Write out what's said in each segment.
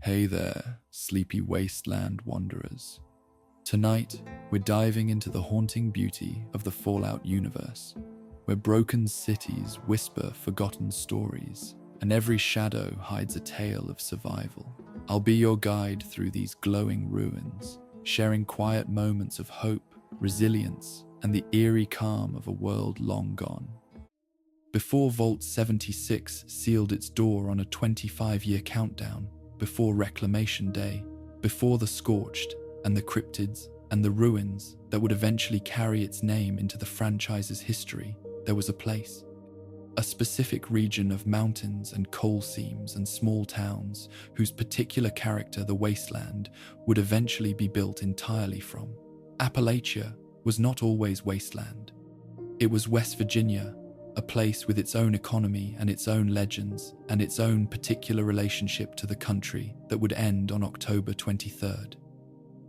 Hey there, sleepy wasteland wanderers. Tonight, we're diving into the haunting beauty of the Fallout universe, where broken cities whisper forgotten stories, and every shadow hides a tale of survival. I'll be your guide through these glowing ruins, sharing quiet moments of hope, resilience, and the eerie calm of a world long gone. Before Vault 76 sealed its door on a 25-year countdown, before Reclamation Day, before the Scorched and the Cryptids and the ruins that would eventually carry its name into the franchise's history, there was a place. A specific region of mountains and coal seams and small towns whose particular character, the wasteland, would eventually be built entirely from. Appalachia was not always wasteland. It was West Virginia, a place with its own economy and its own legends and its own particular relationship to the country that would end on October 23rd.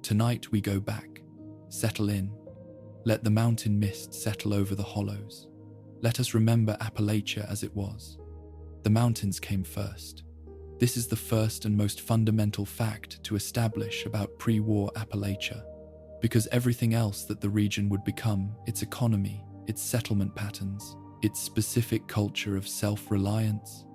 Tonight we go back, settle in, let the mountain mist settle over the hollows. Let us remember Appalachia as it was. The mountains came first. This is the first and most fundamental fact to establish about pre-war Appalachia, because everything else that the region would become, its economy, its settlement patterns, its specific culture of self-reliance,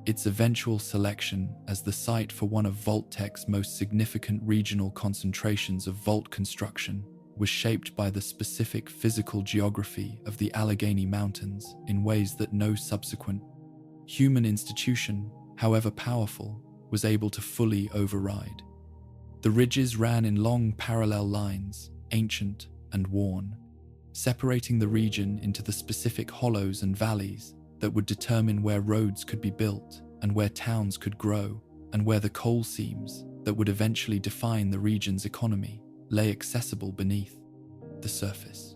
its eventual selection as the site for one of Vault-Tech's most significant regional concentrations of vault construction, was shaped by the specific physical geography of the Allegheny Mountains in ways that no subsequent human institution, however powerful, was able to fully override. The ridges ran in long parallel lines, ancient and worn, separating the region into the specific hollows and valleys that would determine where roads could be built and where towns could grow, and where the coal seams that would eventually define the region's economy lay accessible beneath the surface.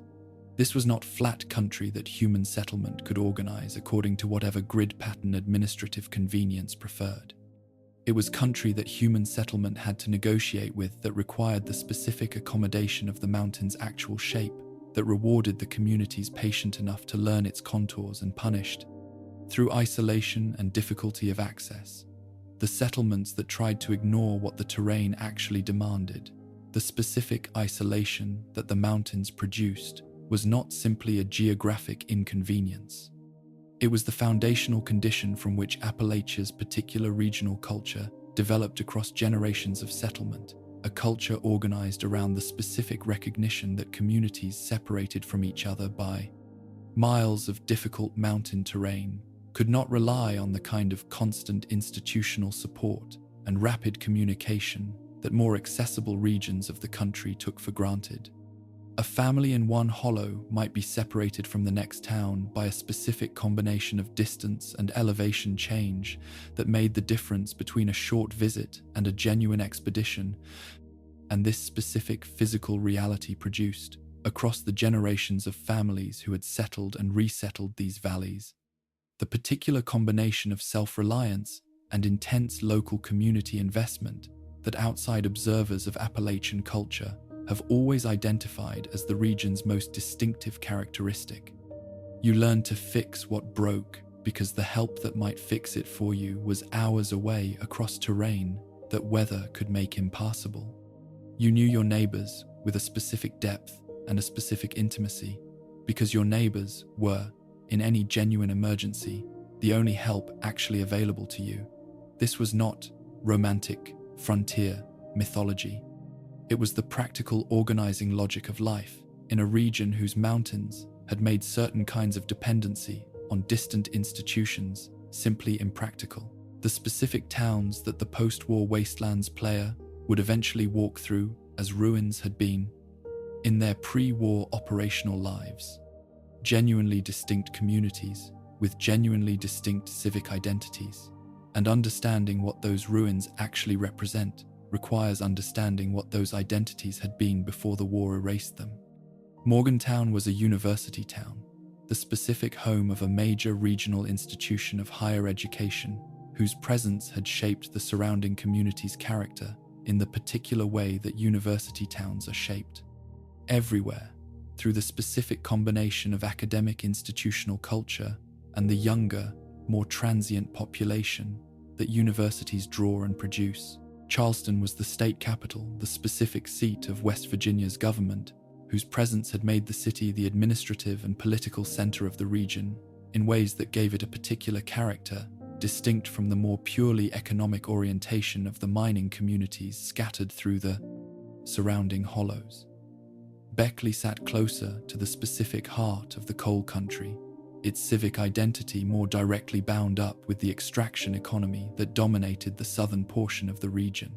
This was not flat country that human settlement could organize according to whatever grid pattern administrative convenience preferred. It was country that human settlement had to negotiate with, that required the specific accommodation of the mountain's actual shape, that rewarded the communities patient enough to learn its contours and punished, through isolation and difficulty of access, the settlements that tried to ignore what the terrain actually demanded. The specific isolation that the mountains produced was not simply a geographic inconvenience. It was the foundational condition from which Appalachia's particular regional culture developed across generations of settlement, a culture organized around the specific recognition that communities separated from each other by miles of difficult mountain terrain could not rely on the kind of constant institutional support and rapid communication that more accessible regions of the country took for granted. A family in one hollow might be separated from the next town by a specific combination of distance and elevation change that made the difference between a short visit and a genuine expedition, and this specific physical reality produced, across the generations of families who had settled and resettled these valleys, the particular combination of self-reliance and intense local community investment that outside observers of Appalachian culture have always identified as the region's most distinctive characteristic. You learned to fix what broke because the help that might fix it for you was hours away across terrain that weather could make impassable. You knew your neighbors with a specific depth and a specific intimacy because your neighbors were, in any genuine emergency, the only help actually available to you. This was not romantic frontier mythology. It was the practical organizing logic of life in a region whose mountains had made certain kinds of dependency on distant institutions simply impractical. The specific towns that the post-war wastelands player would eventually walk through as ruins had been, in their pre-war operational lives, genuinely distinct communities with genuinely distinct civic identities, and understanding what those ruins actually represent requires understanding what those identities had been before the war erased them. Morgantown was a university town, the specific home of a major regional institution of higher education whose presence had shaped the surrounding community's character in the particular way that university towns are shaped. Everywhere, through the specific combination of academic institutional culture and the younger, more transient population that universities draw and produce, Charleston was the state capital, the specific seat of West Virginia's government, whose presence had made the city the administrative and political center of the region in ways that gave it a particular character, distinct from the more purely economic orientation of the mining communities scattered through the surrounding hollows. Beckley sat closer to the specific heart of the coal country, its civic identity more directly bound up with the extraction economy that dominated the southern portion of the region.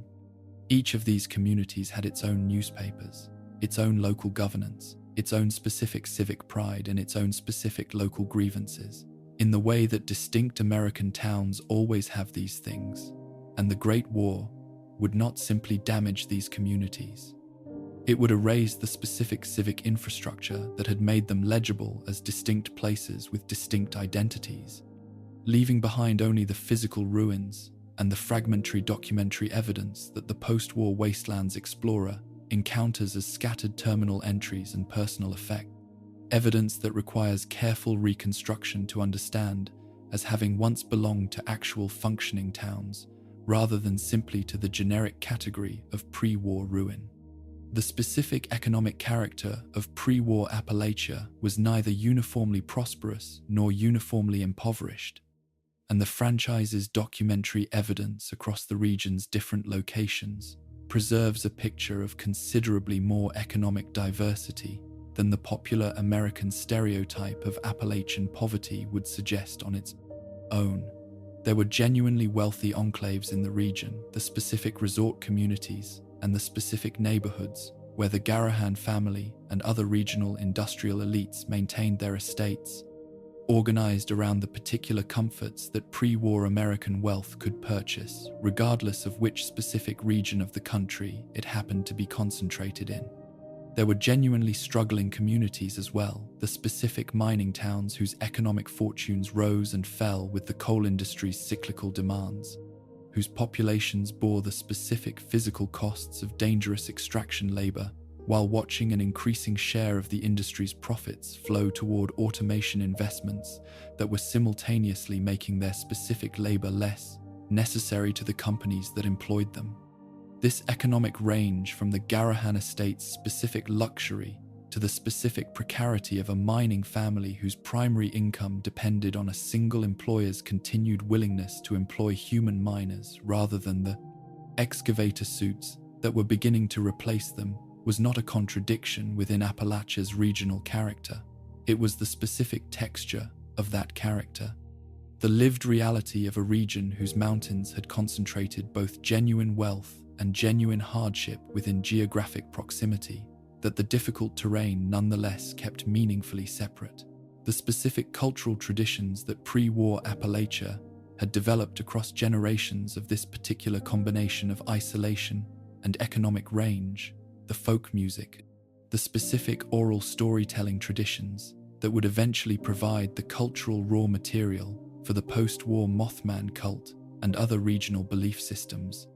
Each of these communities had its own newspapers, its own local governance, its own specific civic pride, and its own specific local grievances, in the way that distinct American towns always have these things, and the Great War would not simply damage these communities. It would erase the specific civic infrastructure that had made them legible as distinct places with distinct identities, leaving behind only the physical ruins and the fragmentary documentary evidence that the post-war wastelands explorer encounters as scattered terminal entries and personal effect, evidence that requires careful reconstruction to understand as having once belonged to actual functioning towns, rather than simply to the generic category of pre-war ruin. The specific economic character of pre-war Appalachia was neither uniformly prosperous nor uniformly impoverished, and the franchise's documentary evidence across the region's different locations preserves a picture of considerably more economic diversity than the popular American stereotype of Appalachian poverty would suggest on its own. There were genuinely wealthy enclaves in the region, the specific resort communities, and the specific neighborhoods where the Gahhan family and other regional industrial elites maintained their estates, organized around the particular comforts that pre-war American wealth could purchase, regardless of which specific region of the country it happened to be concentrated in. There were genuinely struggling communities as well, the specific mining towns whose economic fortunes rose and fell with the coal industry's cyclical demands, whose populations bore the specific physical costs of dangerous extraction labor, while watching an increasing share of the industry's profits flow toward automation investments that were simultaneously making their specific labor less necessary to the companies that employed them. This economic range from the Gahhan estate's specific luxury to the specific precarity of a mining family whose primary income depended on a single employer's continued willingness to employ human miners rather than the excavator suits that were beginning to replace them was not a contradiction within Appalachia's regional character. It was the specific texture of that character, the lived reality of a region whose mountains had concentrated both genuine wealth and genuine hardship within geographic proximity, that the difficult terrain nonetheless kept meaningfully separate. The specific cultural traditions that pre-war Appalachia had developed across generations of this particular combination of isolation and economic range, the folk music, the specific oral storytelling traditions that would eventually provide the cultural raw material for the post-war Mothman cult and other regional belief systems,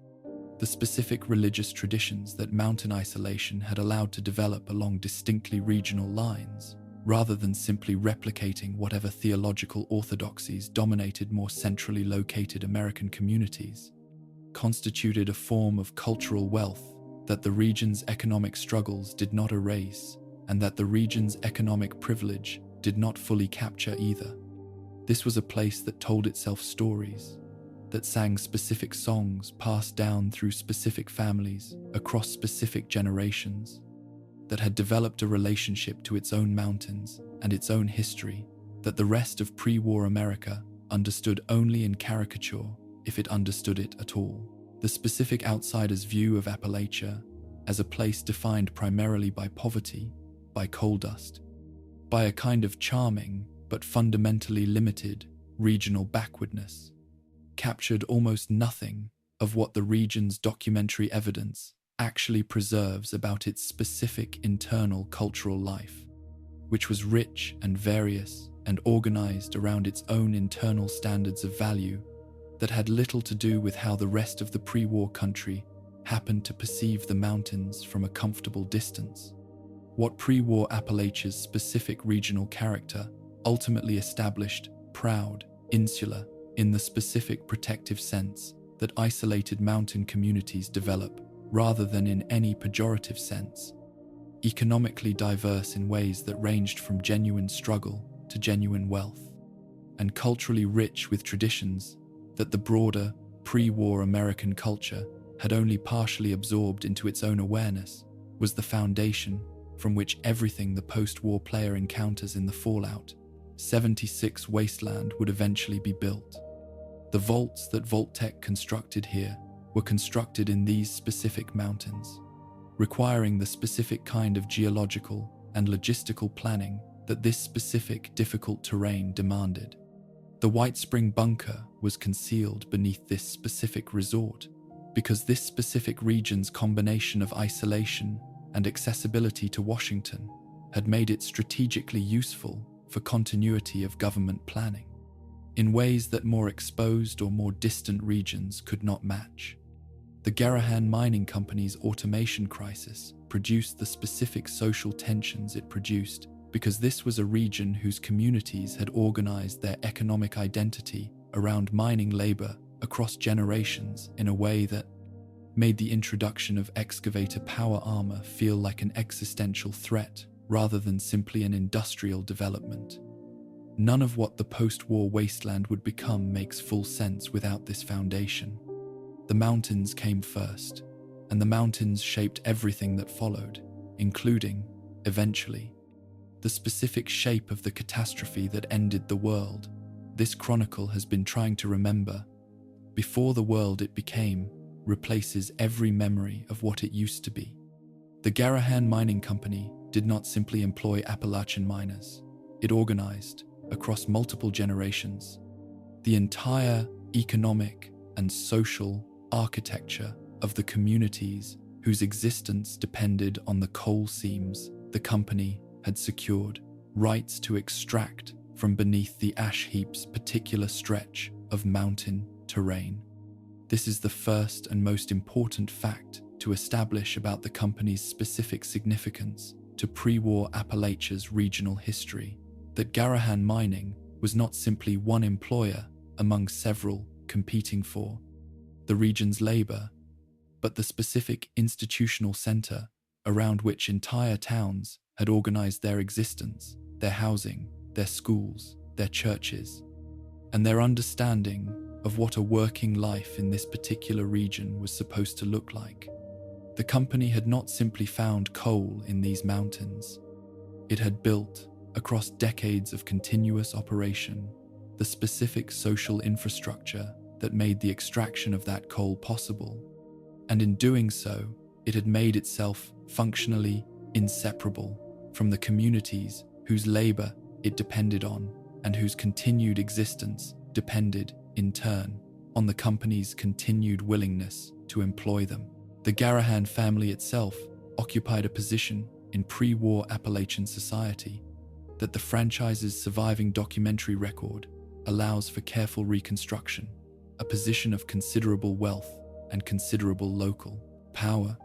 the specific religious traditions that mountain isolation had allowed to develop along distinctly regional lines, rather than simply replicating whatever theological orthodoxies dominated more centrally located American communities, constituted a form of cultural wealth that the region's economic struggles did not erase, and that the region's economic privilege did not fully capture either. This was a place that told itself stories, that sang specific songs passed down through specific families across specific generations, that had developed a relationship to its own mountains and its own history that the rest of pre-war America understood only in caricature, if it understood it at all. The specific outsider's view of Appalachia as a place defined primarily by poverty, by coal dust, by a kind of charming but fundamentally limited regional backwardness, captured almost nothing of what the region's documentary evidence actually preserves about its specific internal cultural life, which was rich and various and organized around its own internal standards of value that had little to do with how the rest of the pre-war country happened to perceive the mountains from a comfortable distance. What pre-war Appalachia's specific regional character ultimately established, proud, insular, in the specific protective sense that isolated mountain communities develop rather than in any pejorative sense, economically diverse in ways that ranged from genuine struggle to genuine wealth, and culturally rich with traditions that the broader, pre-war American culture had only partially absorbed into its own awareness, was the foundation from which everything the post-war player encounters in the Fallout 76 wasteland would eventually be built. The vaults that Vault-Tec constructed here were constructed in these specific mountains, requiring the specific kind of geological and logistical planning that this specific difficult terrain demanded. The White Spring Bunker was concealed beneath this specific resort because this specific region's combination of isolation and accessibility to Washington had made it strategically useful for continuity of government planning, in ways that more exposed or more distant regions could not match. The Gahhan Mining Company's automation crisis produced the specific social tensions it produced because this was a region whose communities had organized their economic identity around mining labor across generations in a way that made the introduction of excavator power armor feel like an existential threat rather than simply an industrial development. None of what the post-war wasteland would become makes full sense without this foundation. The mountains came first, and the mountains shaped everything that followed, including, eventually, the specific shape of the catastrophe that ended the world. This chronicle has been trying to remember, before the world it became replaces every memory of what it used to be. The Gahhan Mining Company did not simply employ Appalachian miners. It organized, across multiple generations, the entire economic and social architecture of the communities whose existence depended on the coal seams the company had secured rights to extract from beneath the ash heap's particular stretch of mountain terrain. This is the first and most important fact to establish about the company's specific significance to pre-war Appalachia's regional history, that Gahhan Mining was not simply one employer among several competing for the region's labor, but the specific institutional center around which entire towns had organized their existence, their housing, their schools, their churches, and their understanding of what a working life in this particular region was supposed to look like. The company had not simply found coal in these mountains. It had built, across decades of continuous operation, the specific social infrastructure that made the extraction of that coal possible. And in doing so, it had made itself functionally inseparable from the communities whose labor it depended on and whose continued existence depended, in turn, on the company's continued willingness to employ them. The Gahhan family itself occupied a position in pre-war Appalachian society that the franchise's surviving documentary record allows for careful reconstruction, a position of considerable wealth and considerable local power.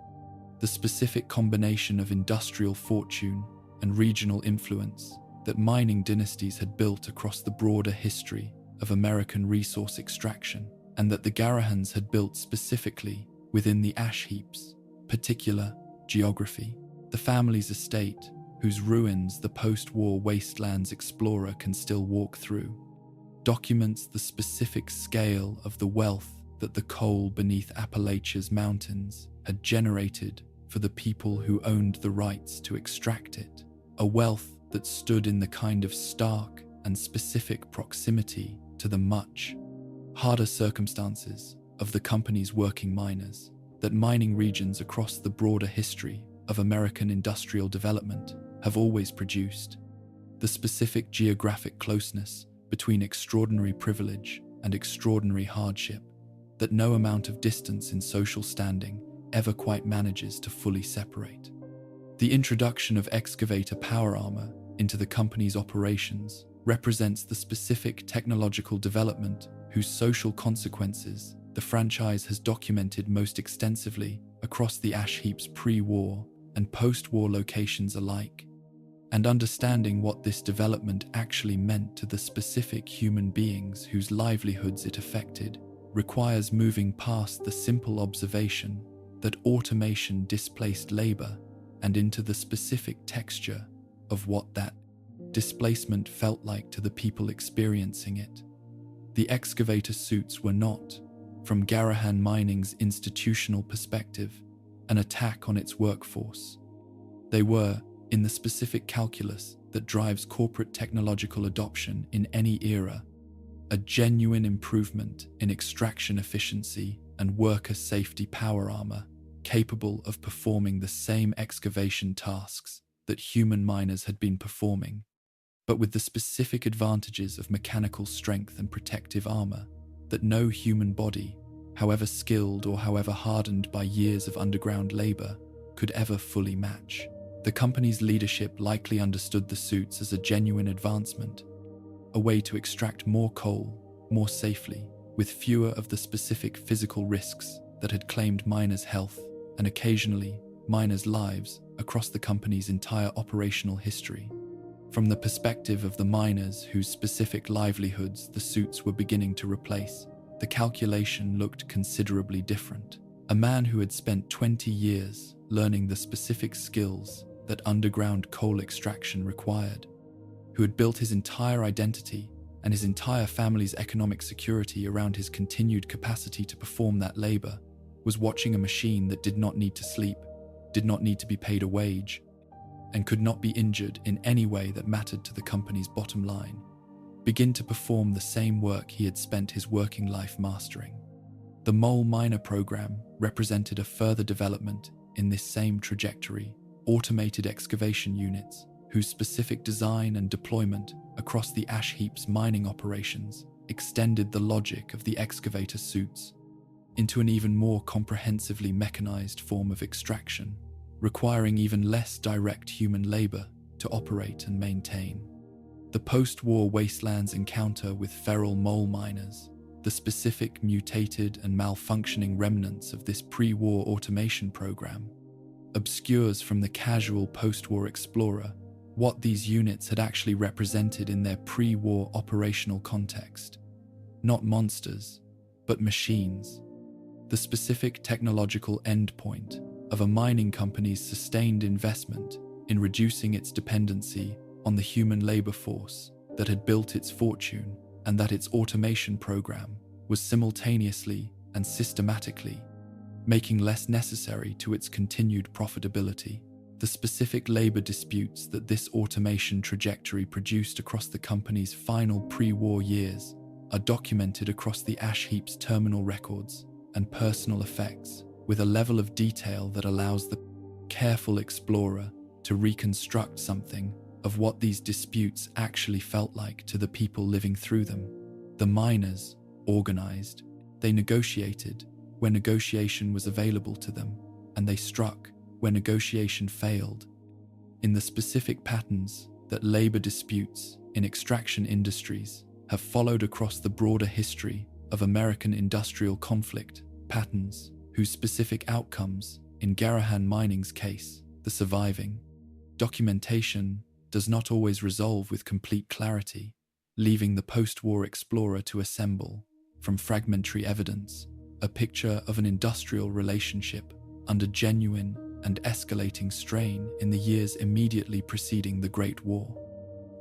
The specific combination of industrial fortune and regional influence that mining dynasties had built across the broader history of American resource extraction, and that the Gahhans had built specifically within the ash heap's particular geography. The family's estate, whose ruins the post-war wastelands explorer can still walk through, documents the specific scale of the wealth that the coal beneath Appalachia's mountains had generated for the people who owned the rights to extract it, a wealth that stood in the kind of stark and specific proximity to the much harder circumstances of the company's working miners that mining regions across the broader history of American industrial development have always produced. The specific geographic closeness between extraordinary privilege and extraordinary hardship that no amount of distance in social standing ever quite manages to fully separate. The introduction of excavator power armor into the company's operations represents the specific technological development whose social consequences the franchise has documented most extensively across the ash heap's pre-war and post-war locations alike, and understanding what this development actually meant to the specific human beings whose livelihoods it affected requires moving past the simple observation that automation displaced labor and into the specific texture of what that displacement felt like to the people experiencing it. The excavator suits were not, from Gahhan Mining's institutional perspective, an attack on its workforce. They were, in the specific calculus that drives corporate technological adoption in any era, a genuine improvement in extraction efficiency and worker safety power armor, capable of performing the same excavation tasks that human miners had been performing, but with the specific advantages of mechanical strength and protective armor that no human body, however skilled or however hardened by years of underground labor, could ever fully match. The company's leadership likely understood the suits as a genuine advancement, a way to extract more coal, more safely, with fewer of the specific physical risks that had claimed miners' health and occasionally miners' lives across the company's entire operational history. From the perspective of the miners whose specific livelihoods the suits were beginning to replace, the calculation looked considerably different. A man who had spent 20 years learning the specific skills that underground coal extraction required, who had built his entire identity and his entire family's economic security around his continued capacity to perform that labor, was watching a machine that did not need to sleep, did not need to be paid a wage, and could not be injured in any way that mattered to the company's bottom line, begin to perform the same work he had spent his working life mastering. The Mole Miner program represented a further development in this same trajectory. Automated excavation units, whose specific design and deployment across the ash heap's mining operations extended the logic of the excavator suits into an even more comprehensively mechanized form of extraction, requiring even less direct human labor to operate and maintain. The post-war wastelands encounter with feral mole miners, the specific mutated and malfunctioning remnants of this pre-war automation program, obscures from the casual post-war explorer what these units had actually represented in their pre-war operational context. Not monsters, but machines. The specific technological endpoint of a mining company's sustained investment in reducing its dependency on the human labor force that had built its fortune, and that its automation program was simultaneously and systematically making less necessary to its continued profitability. The specific labor disputes that this automation trajectory produced across the company's final pre-war years are documented across the ash heap's terminal records and personal effects with a level of detail that allows the careful explorer to reconstruct something of what these disputes actually felt like to the people living through them. The miners organized, they negotiated where negotiation was available to them, and they struck where negotiation failed. In the specific patterns that labor disputes in extraction industries have followed across the broader history of American industrial conflict, patterns whose specific outcomes, in Gahhan Mining's case, the surviving documentation, does not always resolve with complete clarity, leaving the post-war explorer to assemble, from fragmentary evidence, a picture of an industrial relationship under genuine and escalating strain in the years immediately preceding the Great War.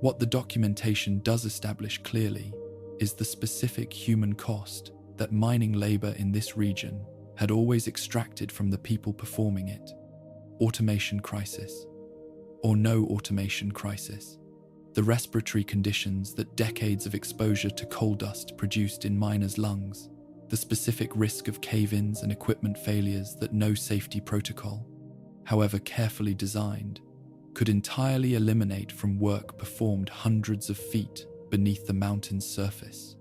What the documentation does establish clearly is the specific human cost that mining labor in this region had always extracted from the people performing it. Automation crisis, or no automation crisis. The respiratory conditions that decades of exposure to coal dust produced in miners' lungs, the specific risk of cave-ins and equipment failures that no safety protocol, however carefully designed, could entirely eliminate from work performed hundreds of feet beneath the mountain's surface.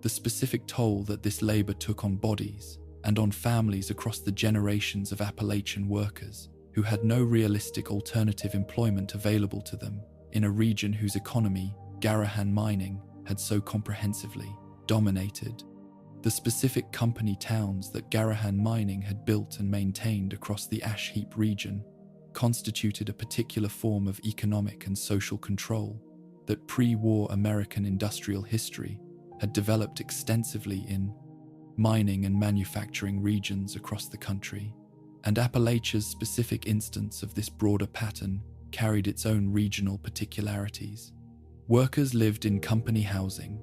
The specific toll that this labor took on bodies and on families across the generations of Appalachian workers who had no realistic alternative employment available to them in a region whose economy Gahhan Mining had so comprehensively dominated. The specific company towns that Gahhan Mining had built and maintained across the ash heap region constituted a particular form of economic and social control that pre-war American industrial history had developed extensively in. mining and manufacturing regions across the country, and Appalachia's specific instance of this broader pattern carried its own regional particularities. Workers lived in company housing.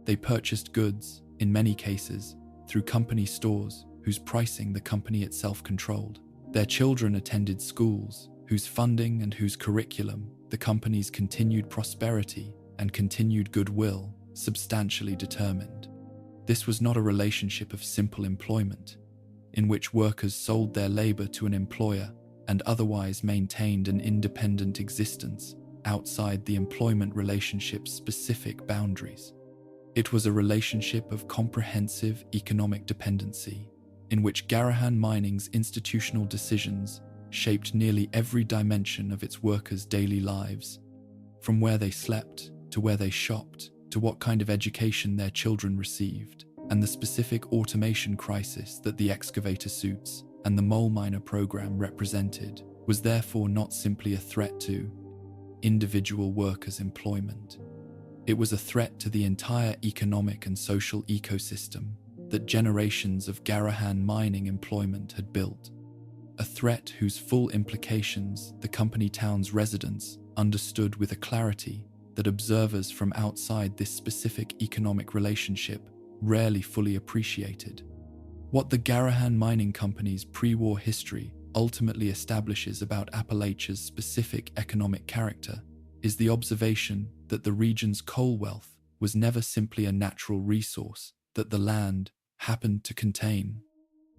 They purchased goods, in many cases, through company stores whose pricing the company itself controlled. Their children attended schools whose funding and whose curriculum the company's continued prosperity and continued goodwill substantially determined. This was not a relationship of simple employment, in which workers sold their labor to an employer and otherwise maintained an independent existence outside the employment relationship's specific boundaries. It was a relationship of comprehensive economic dependency, in which Gahhan Mining's institutional decisions shaped nearly every dimension of its workers' daily lives, from where they slept, to where they shopped, to what kind of education their children received, and the specific automation crisis that the excavator suits and the mole miner program represented was therefore not simply a threat to individual workers' employment. It was a threat to the entire economic and social ecosystem that generations of Gahhan Mining employment had built. A threat whose full implications the company town's residents understood with a clarity that observers from outside this specific economic relationship rarely fully appreciated. What the Gahhan Mining Company's pre-war history ultimately establishes about Appalachia's specific economic character is the observation that the region's coal wealth was never simply a natural resource that the land happened to contain.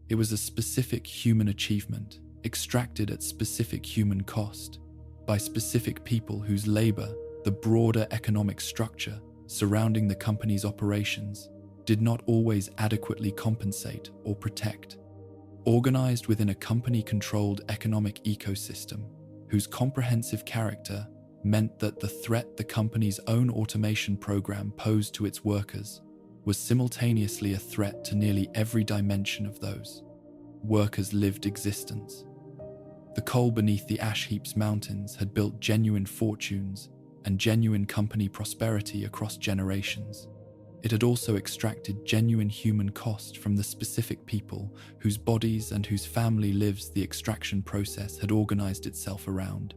It was a specific human achievement, extracted at specific human cost, by specific people whose labor, the broader economic structure surrounding the company's operations, did not always adequately compensate or protect. Organized within a company-controlled economic ecosystem, whose comprehensive character meant that the threat the company's own automation program posed to its workers was simultaneously a threat to nearly every dimension of those workers' lived existence. The coal beneath the ash heaps mountains had built genuine fortunes and genuine company prosperity across generations. It had also extracted genuine human cost from the specific people whose bodies and whose family lives the extraction process had organized itself around.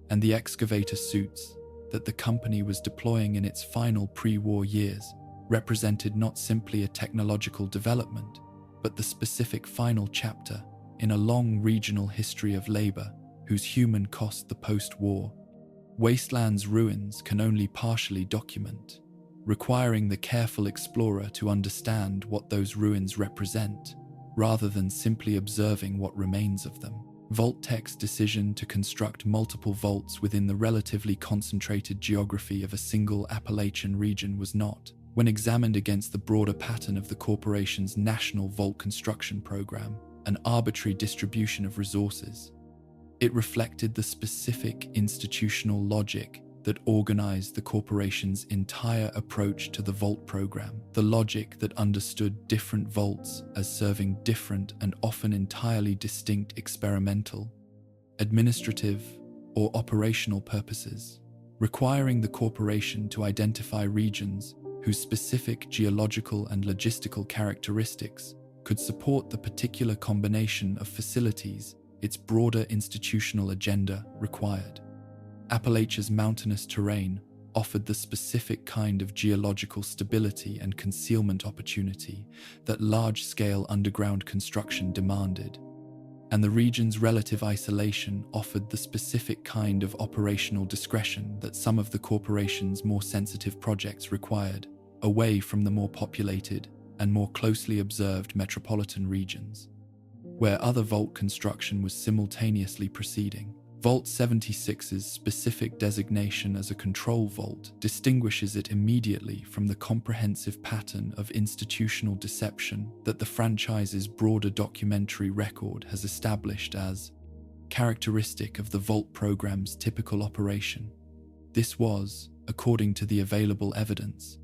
And the excavator suits that the company was deploying in its final pre-war years represented not simply a technological development, but the specific final chapter in a long regional history of labor whose human cost the post-war wasteland's ruins can only partially document, requiring the careful explorer to understand what those ruins represent, rather than simply observing what remains of them. Vault-Tech's decision to construct multiple vaults within the relatively concentrated geography of a single Appalachian region was not, when examined against the broader pattern of the corporation's national vault construction program, an arbitrary distribution of resources. It reflected the specific institutional logic that organized the corporation's entire approach to the vault program, the logic that understood different vaults as serving different and often entirely distinct experimental, administrative, or operational purposes, requiring the corporation to identify regions whose specific geological and logistical characteristics could support the particular combination of facilities its broader institutional agenda required. Appalachia's mountainous terrain offered the specific kind of geological stability and concealment opportunity that large-scale underground construction demanded, and the region's relative isolation offered the specific kind of operational discretion that some of the corporation's more sensitive projects required, away from the more populated and more closely observed metropolitan regions, where other vault construction was simultaneously proceeding. Vault 76's specific designation as a control vault distinguishes it immediately from the comprehensive pattern of institutional deception that the franchise's broader documentary record has established as characteristic of the vault program's typical operation. This was, according to the available evidence,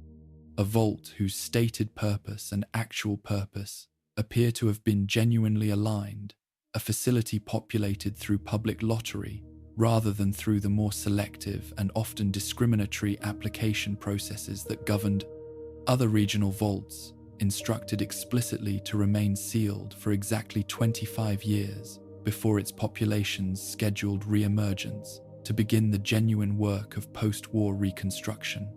a vault whose stated purpose and actual purpose appear to have been genuinely aligned, a facility populated through public lottery rather than through the more selective and often discriminatory application processes that governed other regional vaults, instructed explicitly to remain sealed for exactly 25 years before its population's scheduled reemergence to begin the genuine work of post-war reconstruction.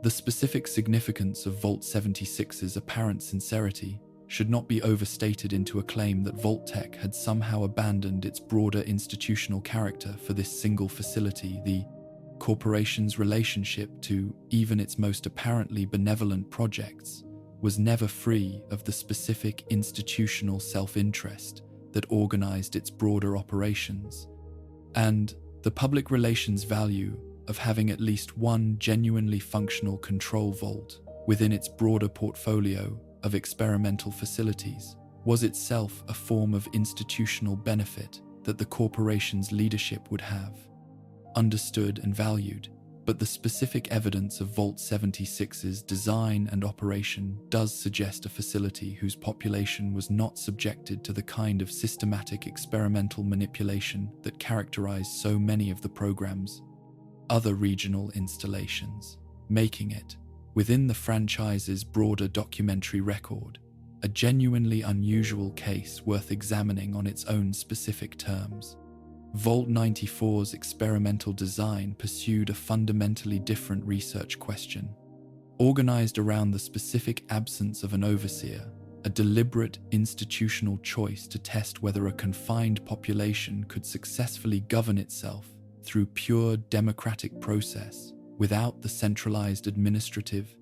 The specific significance of Vault 76's apparent sincerity should not be overstated into a claim that Vault-Tec had somehow abandoned its broader institutional character for this single facility. The corporation's relationship to even its most apparently benevolent projects was never free of the specific institutional self-interest that organized its broader operations, and the public relations value of having at least one genuinely functional control vault within its broader portfolio of experimental facilities was itself a form of institutional benefit that the corporation's leadership would have understood and valued. But the specific evidence of Vault 76's design and operation does suggest a facility whose population was not subjected to the kind of systematic experimental manipulation that characterized so many of the program's other regional installations, making it, within the franchise's broader documentary record, a genuinely unusual case worth examining on its own specific terms. Vault 94's experimental design pursued a fundamentally different research question. Organized around the specific absence of an overseer, a deliberate institutional choice to test whether a confined population could successfully govern itself through pure democratic process without the centralized administrative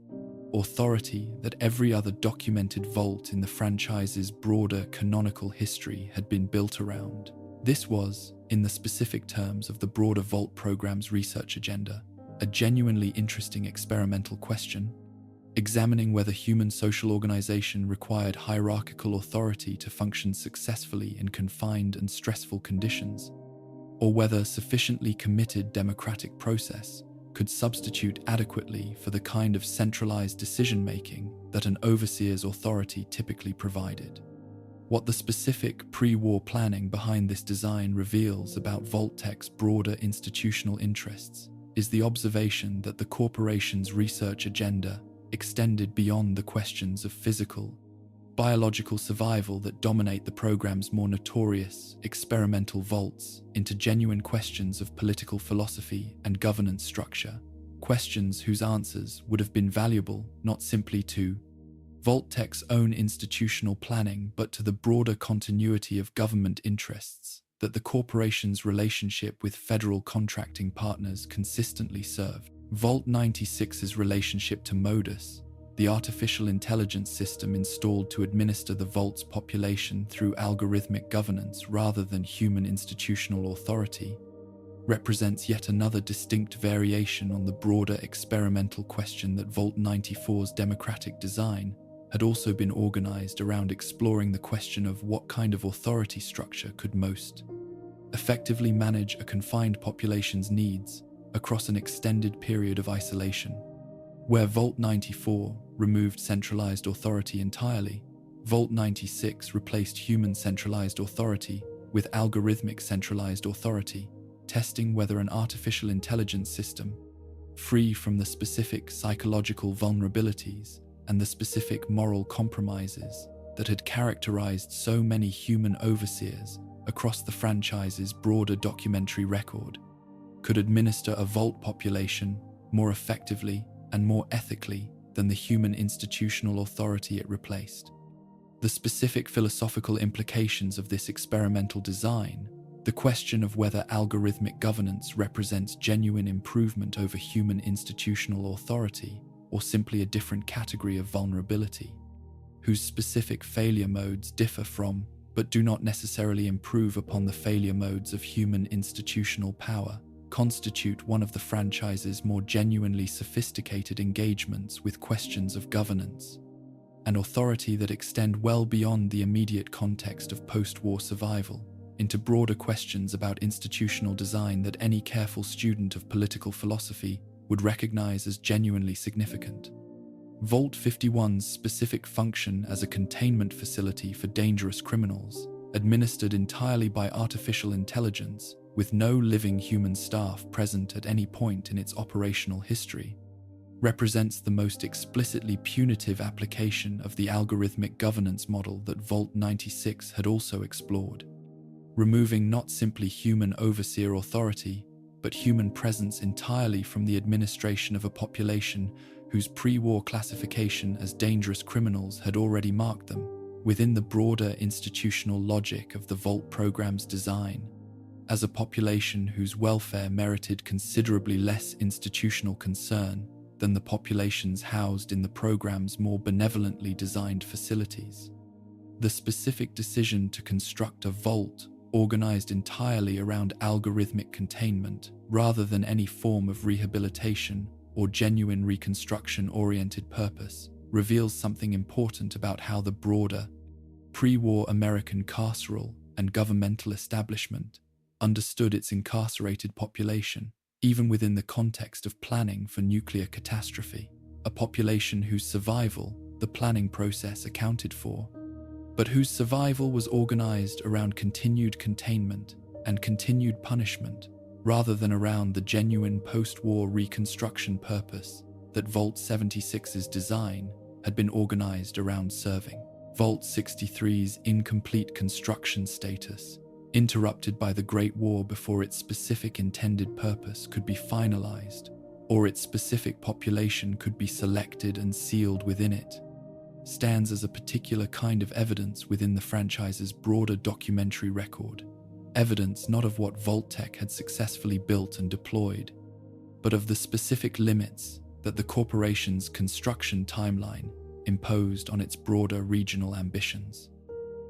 authority that every other documented vault in the franchise's broader canonical history had been built around. This was, in the specific terms of the broader Vault program's research agenda, a genuinely interesting experimental question, examining whether human social organization required hierarchical authority to function successfully in confined and stressful conditions, or whether sufficiently committed democratic process could substitute adequately for the kind of centralized decision-making that an overseer's authority typically provided. What the specific pre-war planning behind this design reveals about Vault-Tec's broader institutional interests is the observation that the corporation's research agenda extended beyond the questions of physical, biological survival that dominate the program's more notorious experimental vaults into genuine questions of political philosophy and governance structure, questions whose answers would have been valuable not simply to Vault-Tec's own institutional planning but to the broader continuity of government interests that the corporation's relationship with federal contracting partners consistently served. Vault 96's relationship to Modus, the artificial intelligence system installed to administer the Vault's population through algorithmic governance rather than human institutional authority, represents yet another distinct variation on the broader experimental question that Vault 94's democratic design had also been organized around exploring the question of what kind of authority structure could most effectively manage a confined population's needs across an extended period of isolation. Where Vault 94 removed centralized authority entirely, Vault 96 replaced human centralized authority with algorithmic centralized authority, testing whether an artificial intelligence system, free from the specific psychological vulnerabilities and the specific moral compromises that had characterized so many human overseers across the franchise's broader documentary record, could administer a vault population more effectively and more ethically than the human institutional authority it replaced. The specific philosophical implications of this experimental design, the question of whether algorithmic governance represents genuine improvement over human institutional authority, or simply a different category of vulnerability, whose specific failure modes differ from, but do not necessarily improve upon the failure modes of human institutional power, constitute one of the franchise's more genuinely sophisticated engagements with questions of governance and authority that extend well beyond the immediate context of post-war survival into broader questions about institutional design that any careful student of political philosophy would recognize as genuinely significant. Vault 51's specific function as a containment facility for dangerous criminals, administered entirely by artificial intelligence, with no living human staff present at any point in its operational history, represents the most explicitly punitive application of the algorithmic governance model that Vault 96 had also explored, removing not simply human overseer authority, but human presence entirely from the administration of a population whose pre-war classification as dangerous criminals had already marked them within the broader institutional logic of the Vault program's design, as a population whose welfare merited considerably less institutional concern than the populations housed in the program's more benevolently designed facilities. The specific decision to construct a vault organized entirely around algorithmic containment rather than any form of rehabilitation or genuine reconstruction-oriented purpose reveals something important about how the broader, pre-war American carceral and governmental establishment understood its incarcerated population, even within the context of planning for nuclear catastrophe, a population whose survival the planning process accounted for, but whose survival was organized around continued containment and continued punishment, rather than around the genuine post-war reconstruction purpose that Vault 76's design had been organized around serving. Vault 63's incomplete construction status, interrupted by the Great War before its specific intended purpose could be finalized, or its specific population could be selected and sealed within it, stands as a particular kind of evidence within the franchise's broader documentary record. Evidence not of what Vault-Tec had successfully built and deployed, but of the specific limits that the corporation's construction timeline imposed on its broader regional ambitions.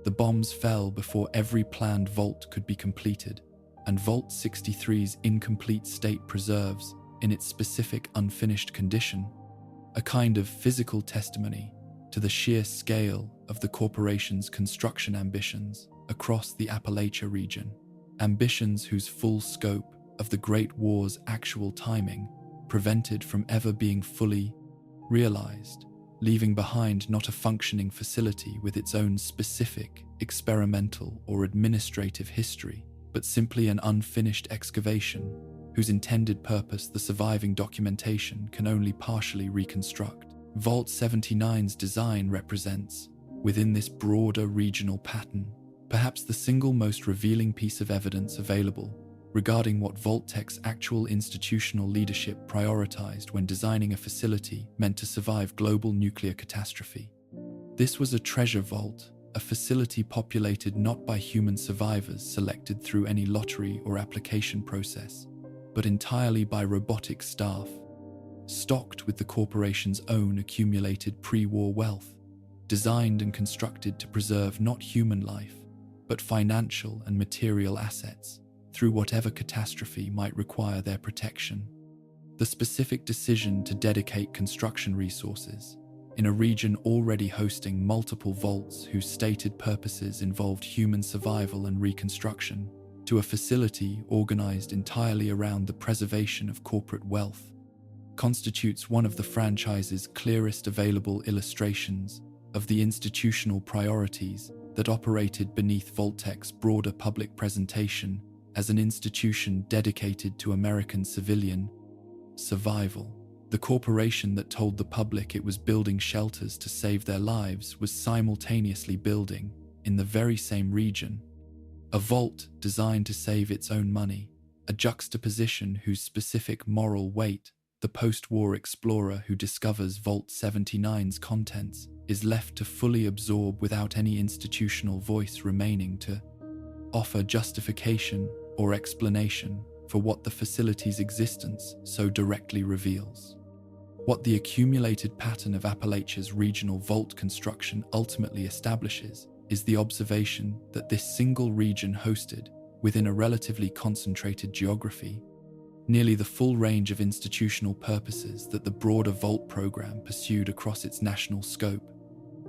The bombs fell before every planned vault could be completed, and Vault 63's incomplete state preserves, in its specific unfinished condition, a kind of physical testimony to the sheer scale of the corporation's construction ambitions across the Appalachia region, ambitions whose full scope of the Great War's actual timing prevented from ever being fully realized, leaving behind not a functioning facility with its own specific, experimental or administrative history, but simply an unfinished excavation whose intended purpose the surviving documentation can only partially reconstruct. Vault 79's design represents, within this broader regional pattern, perhaps the single most revealing piece of evidence available regarding what Vault-Tec's actual institutional leadership prioritized when designing a facility meant to survive global nuclear catastrophe. This was a treasure vault, a facility populated not by human survivors selected through any lottery or application process, but entirely by robotic staff, stocked with the corporation's own accumulated pre-war wealth, designed and constructed to preserve not human life, but financial and material assets through whatever catastrophe might require their protection. The specific decision to dedicate construction resources in a region already hosting multiple vaults whose stated purposes involved human survival and reconstruction to a facility organized entirely around the preservation of corporate wealth constitutes one of the franchise's clearest available illustrations of the institutional priorities that operated beneath Vault-Tec's broader public presentation as an institution dedicated to American civilian survival. The corporation that told the public it was building shelters to save their lives was simultaneously building, in the very same region, a vault designed to save its own money, a juxtaposition whose specific moral weight the post-war explorer who discovers Vault 79's contents is left to fully absorb without any institutional voice remaining to offer justification or explanation for what the facility's existence so directly reveals. What the accumulated pattern of Appalachia's regional vault construction ultimately establishes is the observation that this single region hosted, within a relatively concentrated geography, nearly the full range of institutional purposes that the broader Vault program pursued across its national scope: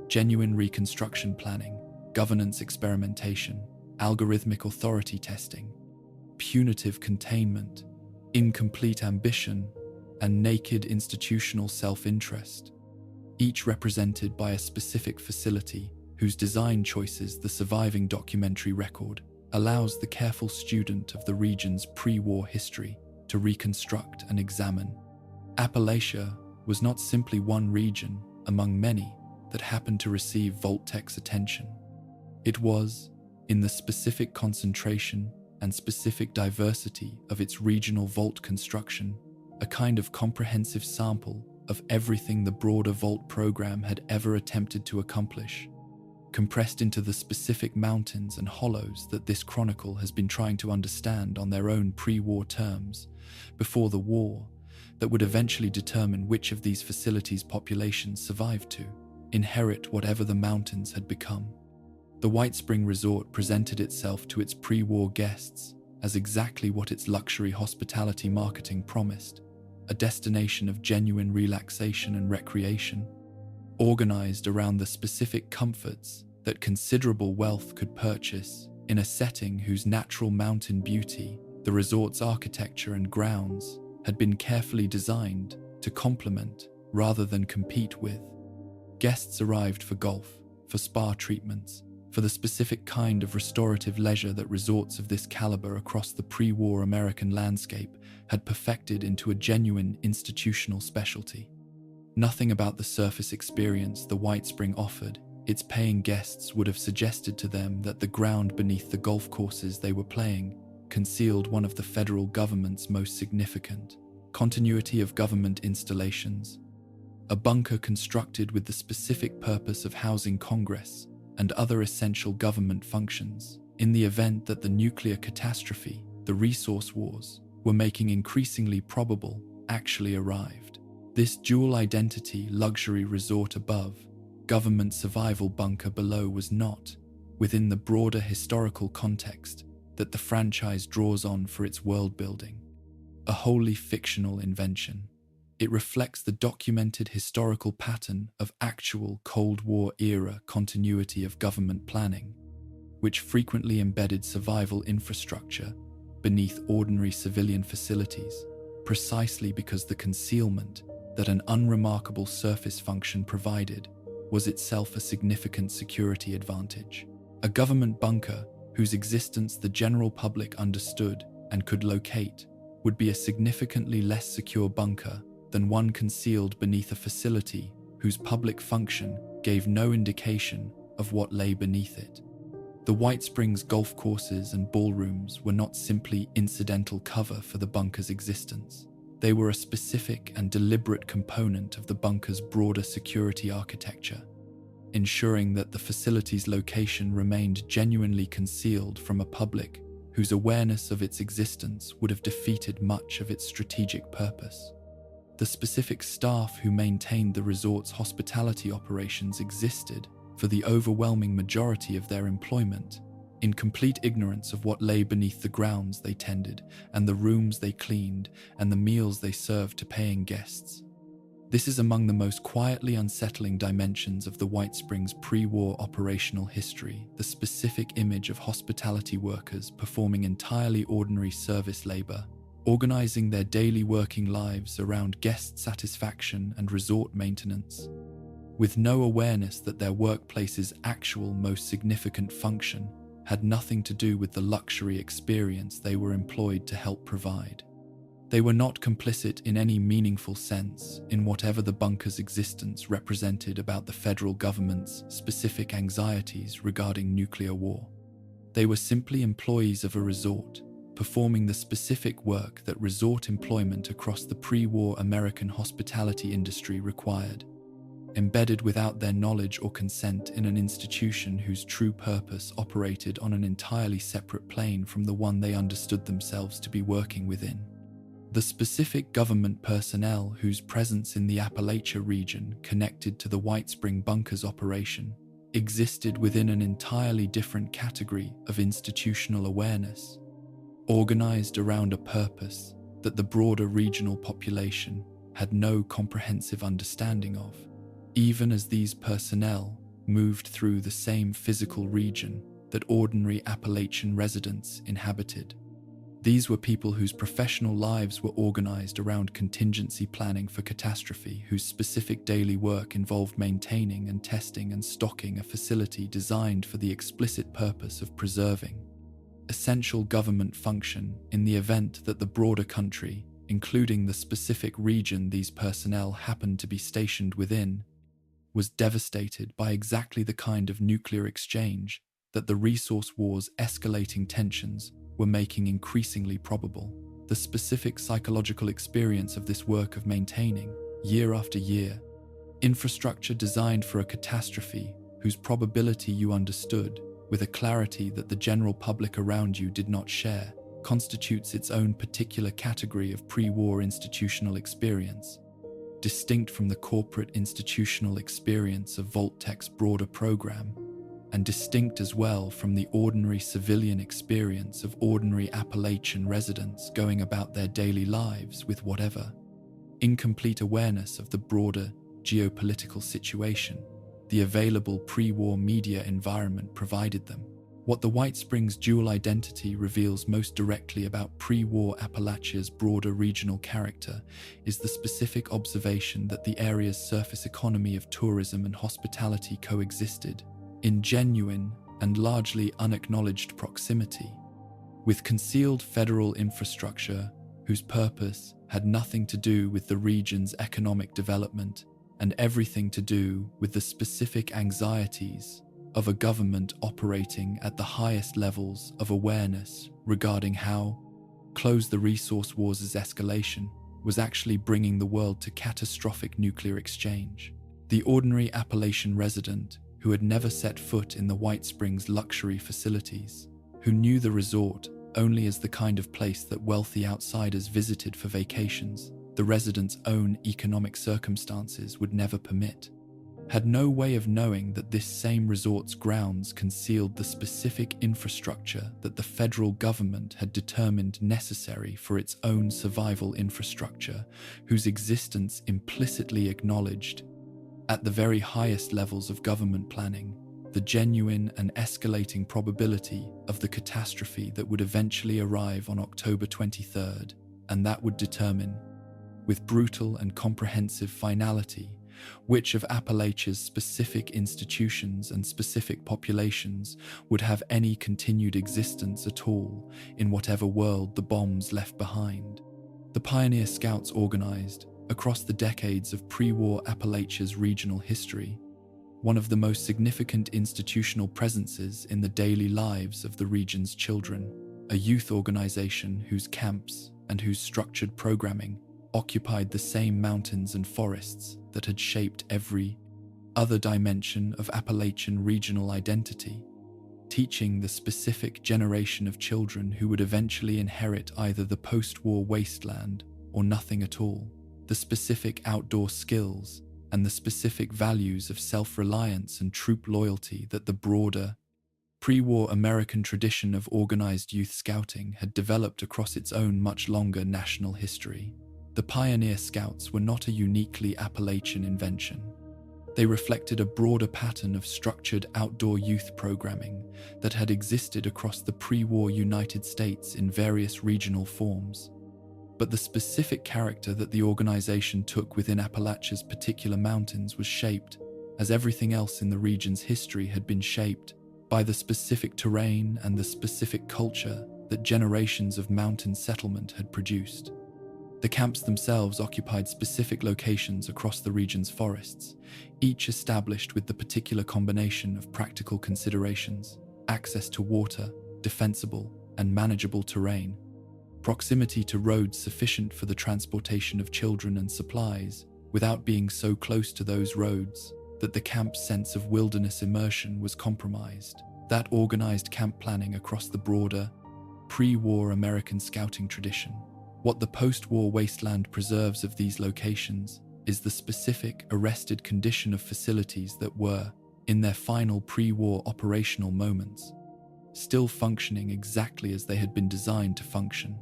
genuine reconstruction planning, governance experimentation, algorithmic authority testing, punitive containment, incomplete ambition, and naked institutional self-interest, each represented by a specific facility whose design choices the surviving documentary record allows the careful student of the region's pre-war history to reconstruct and examine. Appalachia was not simply one region among many that happened to receive Vault-Tech's attention. It was, in the specific concentration and specific diversity of its regional vault construction, a kind of comprehensive sample of everything the broader Vault program had ever attempted to accomplish, compressed into the specific mountains and hollows that this chronicle has been trying to understand on their own pre-war terms, before the war, that would eventually determine which of these facilities' populations survived to inherit whatever the mountains had become. The White Spring Resort presented itself to its pre-war guests as exactly what its luxury hospitality marketing promised, a destination of genuine relaxation and recreation, organized around the specific comforts that considerable wealth could purchase in a setting whose natural mountain beauty, the resort's architecture and grounds, had been carefully designed to complement rather than compete with. Guests arrived for golf, for spa treatments, for the specific kind of restorative leisure that resorts of this caliber across the pre-war American landscape had perfected into a genuine institutional specialty. Nothing about the surface experience the White Spring offered its paying guests would have suggested to them that the ground beneath the golf courses they were playing concealed one of the federal government's most significant continuity of government installations, a bunker constructed with the specific purpose of housing Congress and other essential government functions in the event that the nuclear catastrophe, the resource wars, were making increasingly probable, actually arrived. This dual identity luxury resort above, government survival bunker below was not, within the broader historical context that the franchise draws on for its world building, a wholly fictional invention. It reflects the documented historical pattern of actual Cold War era continuity of government planning, which frequently embedded survival infrastructure beneath ordinary civilian facilities, precisely because the concealment that an unremarkable surface function provided was itself a significant security advantage. A government bunker whose existence the general public understood and could locate would be a significantly less secure bunker than one concealed beneath a facility whose public function gave no indication of what lay beneath it. The White Springs golf courses and ballrooms were not simply incidental cover for the bunker's existence. They were a specific and deliberate component of the bunker's broader security architecture, ensuring that the facility's location remained genuinely concealed from a public whose awareness of its existence would have defeated much of its strategic purpose. The specific staff who maintained the resort's hospitality operations existed, for the overwhelming majority of their employment, in complete ignorance of what lay beneath the grounds they tended and the rooms they cleaned and the meals they served to paying guests. This is among the most quietly unsettling dimensions of the White Springs pre-war operational history, the specific image of hospitality workers performing entirely ordinary service labor, organizing their daily working lives around guest satisfaction and resort maintenance, with no awareness that their workplace's actual most significant function had nothing to do with the luxury experience they were employed to help provide. They were not complicit in any meaningful sense in whatever the bunker's existence represented about the federal government's specific anxieties regarding nuclear war. They were simply employees of a resort, performing the specific work that resort employment across the pre-war American hospitality industry required, embedded without their knowledge or consent in an institution whose true purpose operated on an entirely separate plane from the one they understood themselves to be working within. The specific government personnel whose presence in the Appalachia region connected to the White Spring Bunker's operation existed within an entirely different category of institutional awareness, organized around a purpose that the broader regional population had no comprehensive understanding of, even as these personnel moved through the same physical region that ordinary Appalachian residents inhabited. These were people whose professional lives were organized around contingency planning for catastrophe, whose specific daily work involved maintaining and testing and stocking a facility designed for the explicit purpose of preserving essential government function in the event that the broader country including the specific region these personnel happened to be stationed within, was devastated by exactly the kind of nuclear exchange that the resource war's escalating tensions were making increasingly probable. The specific psychological experience of this work of maintaining, year after year, infrastructure designed for a catastrophe whose probability you understood with a clarity that the general public around you did not share, constitutes its own particular category of pre-war institutional experience, distinct from the corporate institutional experience of Vault-Tech's broader program, and distinct as well from the ordinary civilian experience of ordinary Appalachian residents going about their daily lives with whatever incomplete awareness of the broader geopolitical situation the available pre-war media environment provided them. What the White Springs dual identity reveals most directly about pre-war Appalachia's broader regional character is the specific observation that the area's surface economy of tourism and hospitality coexisted in genuine and largely unacknowledged proximity with concealed federal infrastructure whose purpose had nothing to do with the region's economic development and everything to do with the specific anxieties of a government operating at the highest levels of awareness regarding how close the resource wars' escalation was actually bringing the world to catastrophic nuclear exchange. The ordinary Appalachian resident who had never set foot in the White Springs luxury facilities, who knew the resort only as the kind of place that wealthy outsiders visited for vacations the residents' own economic circumstances would never permit, had no way of knowing that this same resort's grounds concealed the specific infrastructure that the federal government had determined necessary for its own survival infrastructure, whose existence implicitly acknowledged, at the very highest levels of government planning, the genuine and escalating probability of the catastrophe that would eventually arrive on October 23rd, and that would determine, with brutal and comprehensive finality, which of Appalachia's specific institutions and specific populations would have any continued existence at all in whatever world the bombs left behind. The pioneer scouts organized, across the decades of pre-war Appalachia's regional history, one of the most significant institutional presences in the daily lives of the region's children, a youth organization whose camps and whose structured programming occupied the same mountains and forests that had shaped every other dimension of Appalachian regional identity, teaching the specific generation of children who would eventually inherit either the post-war wasteland or nothing at all, the specific outdoor skills and the specific values of self-reliance and troop loyalty that the broader, pre-war American tradition of organized youth scouting had developed across its own much longer national history. The pioneer scouts were not a uniquely Appalachian invention. They reflected a broader pattern of structured outdoor youth programming that had existed across the pre-war United States in various regional forms. But the specific character that the organization took within Appalachia's particular mountains was shaped, as everything else in the region's history had been shaped, by the specific terrain and the specific culture that generations of mountain settlement had produced. The camps themselves occupied specific locations across the region's forests, each established with the particular combination of practical considerations: access to water, defensible and manageable terrain, proximity to roads sufficient for the transportation of children and supplies, without being so close to those roads that the camp's sense of wilderness immersion was compromised. That organized camp planning across the broader, pre-war American scouting tradition. What the post-war wasteland preserves of these locations is the specific arrested condition of facilities that were, in their final pre-war operational moments, still functioning exactly as they had been designed to function.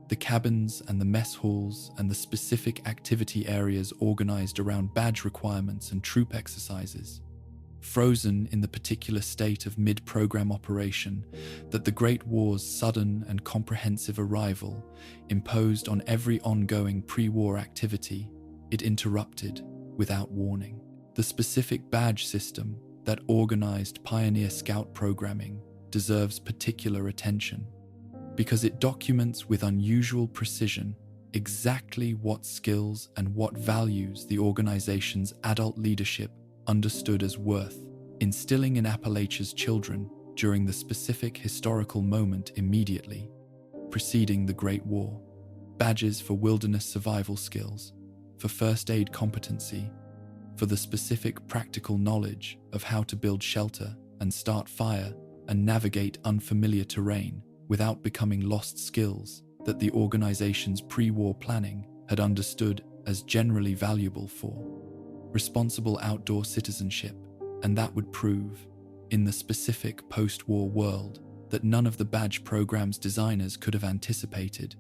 The cabins and the mess halls and the specific activity areas organized around badge requirements and troop exercises, frozen in the particular state of mid-program operation that the Great War's sudden and comprehensive arrival imposed on every ongoing pre-war activity it interrupted without warning. The specific badge system that organized pioneer scout programming deserves particular attention, because it documents with unusual precision exactly what skills and what values the organization's adult leadership understood as worth instilling in Appalachia's children during the specific historical moment immediately preceding the Great War. Badges for wilderness survival skills, for first aid competency, for the specific practical knowledge of how to build shelter and start fire and navigate unfamiliar terrain without becoming lost skills that the organization's pre-war planning had understood as generally valuable for responsible outdoor citizenship, and that would prove, in the specific post-war world that none of the badge program's designers could have anticipated,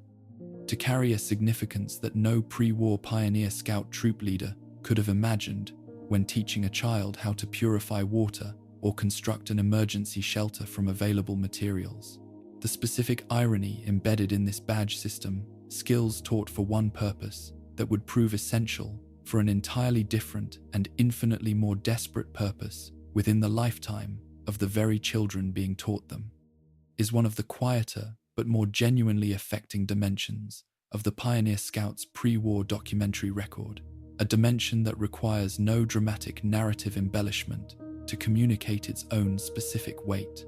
to carry a significance that no pre-war pioneer scout troop leader could have imagined when teaching a child how to purify water or construct an emergency shelter from available materials. The specific irony embedded in this badge system, skills taught for one purpose that would prove essential for an entirely different and infinitely more desperate purpose within the lifetime of the very children being taught them, is one of the quieter but more genuinely affecting dimensions of the Pioneer Scouts' pre-war documentary record, a dimension that requires no dramatic narrative embellishment to communicate its own specific weight.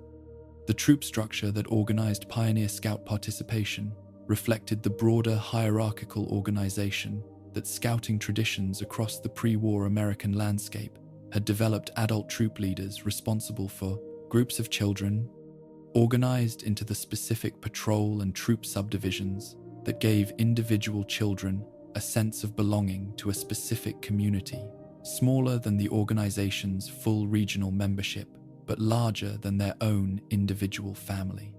The troop structure that organized Pioneer Scout participation reflected the broader hierarchical organization that scouting traditions across the pre-war American landscape had developed adult troop leaders responsible for groups of children, organized into the specific patrol and troop subdivisions that gave individual children a sense of belonging to a specific community, smaller than the organization's full regional membership, but larger than their own individual family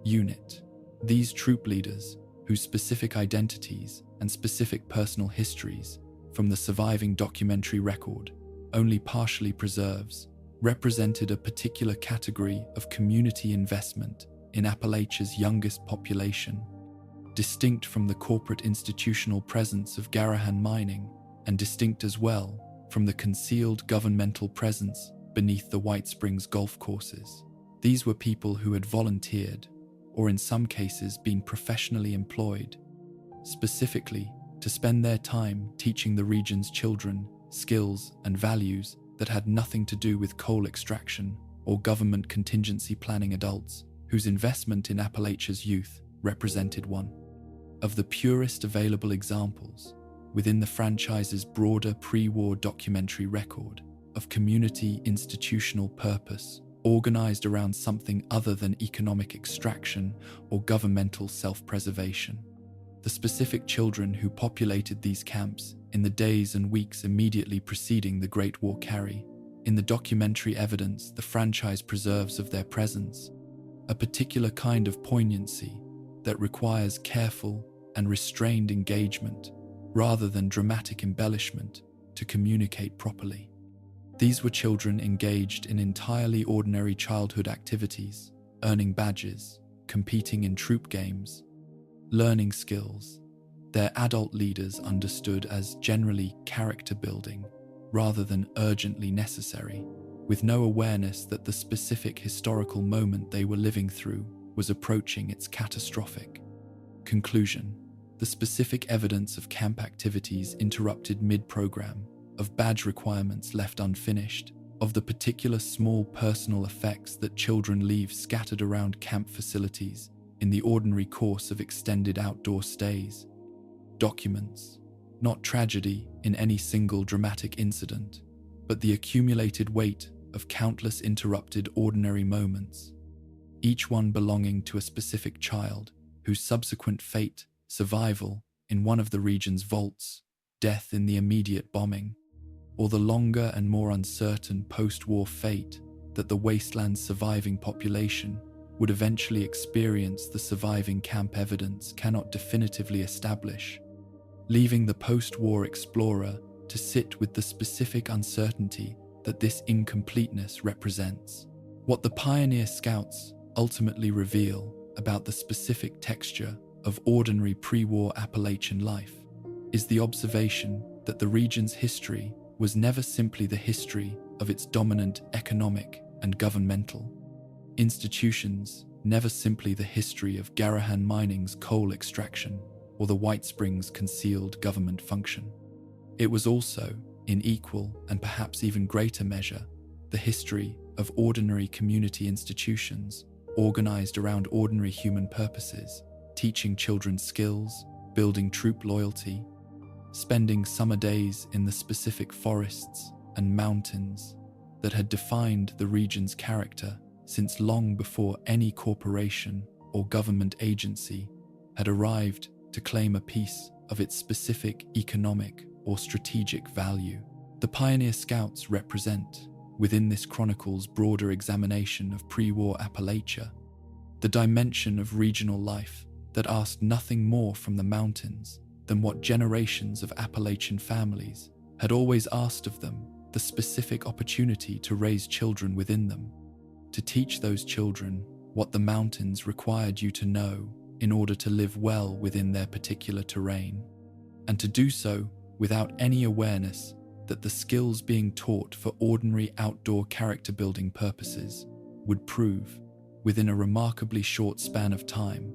unit. These troop leaders, whose specific identities and specific personal histories from the surviving documentary record only partially preserves, represented a particular category of community investment in Appalachia's youngest population, distinct from the corporate institutional presence of Gahhan Mining, and distinct as well from the concealed governmental presence beneath the White Springs golf courses. These were people who had volunteered, or in some cases been professionally employed, specifically to spend their time teaching the region's children skills and values that had nothing to do with coal extraction or government contingency planning. Adults whose investment in Appalachia's youth represented one of the purest available examples within the franchise's broader pre-war documentary record of community institutional purpose organized around something other than economic extraction or governmental self-preservation. The specific children who populated these camps in the days and weeks immediately preceding the Great War carry, in the documentary evidence the franchise preserves of their presence, a particular kind of poignancy that requires careful and restrained engagement rather than dramatic embellishment to communicate properly. These were children engaged in entirely ordinary childhood activities, earning badges, competing in troop games, learning skills their adult leaders understood as generally character building rather than urgently necessary, with no awareness that the specific historical moment they were living through was approaching its catastrophic conclusion. The specific evidence of camp activities interrupted mid-program, of badge requirements left unfinished, of the particular small personal effects that children leave scattered around camp facilities in the ordinary course of extended outdoor stays. Documents, not tragedy in any single dramatic incident, but the accumulated weight of countless interrupted ordinary moments, each one belonging to a specific child whose subsequent fate, survival in one of the region's vaults, death in the immediate bombing, or the longer and more uncertain post-war fate that the wasteland's surviving population would eventually experience, the surviving camp evidence cannot definitively establish, leaving the post-war explorer to sit with the specific uncertainty that this incompleteness represents. What the Pioneer Scouts ultimately reveal about the specific texture of ordinary pre-war Appalachian life is the observation that the region's history was never simply the history of its dominant economic and governmental institutions, never simply the history of Gahhan Mining's coal extraction, or the White Springs concealed government function. It was also, in equal and perhaps even greater measure, the history of ordinary community institutions organized around ordinary human purposes, teaching children skills, building troop loyalty, spending summer days in the specific forests and mountains that had defined the region's character since long before any corporation or government agency had arrived to claim a piece of its specific economic or strategic value. The pioneer scouts represent, within this chronicle's broader examination of pre-war Appalachia, the dimension of regional life that asked nothing more from the mountains than what generations of Appalachian families had always asked of them: the specific opportunity to raise children within them, to teach those children what the mountains required you to know in order to live well within their particular terrain, and to do so without any awareness that the skills being taught for ordinary outdoor character-building purposes would prove, within a remarkably short span of time,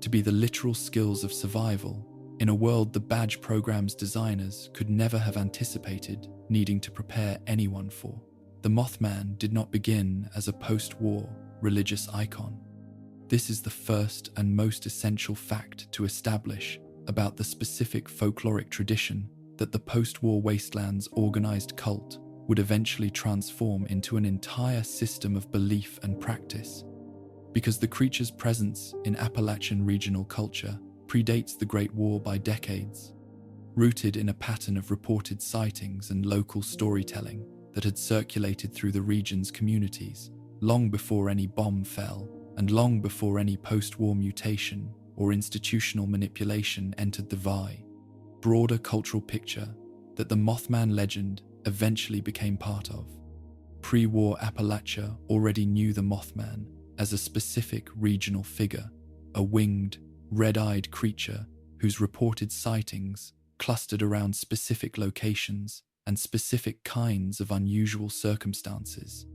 to be the literal skills of survival in a world the badge program's designers could never have anticipated needing to prepare anyone for. The Mothman did not begin as a post-war religious icon. This is the first and most essential fact to establish about the specific folkloric tradition that the post-war wastelands organized cult would eventually transform into an entire system of belief and practice, because the creature's presence in Appalachian regional culture predates the Great War by decades, rooted in a pattern of reported sightings and local storytelling that had circulated through the region's communities long before any bomb fell and long before any post-war mutation or institutional manipulation entered the broader cultural picture that the Mothman legend eventually became part of. Pre-war Appalachia already knew the Mothman as a specific regional figure, a winged, red-eyed creature whose reported sightings clustered around specific locations and specific kinds of unusual circumstances,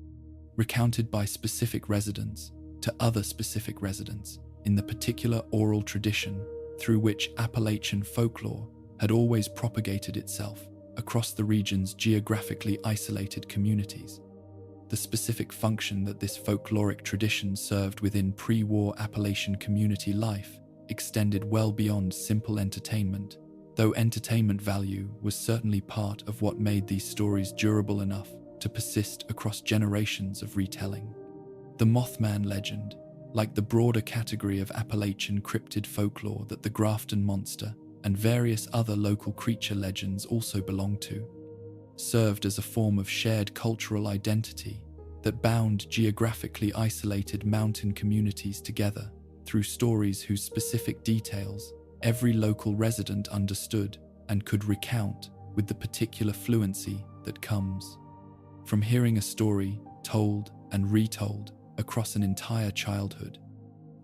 recounted by specific residents to other specific residents in the particular oral tradition through which Appalachian folklore had always propagated itself across the region's geographically isolated communities. The specific function that this folkloric tradition served within pre-war Appalachian community life extended well beyond simple entertainment, though entertainment value was certainly part of what made these stories durable enough to persist across generations of retelling. The Mothman legend, like the broader category of Appalachian cryptid folklore that the Grafton monster and various other local creature legends also belong to, served as a form of shared cultural identity that bound geographically isolated mountain communities together through stories whose specific details every local resident understood and could recount with the particular fluency that comes from hearing a story told and retold across an entire childhood.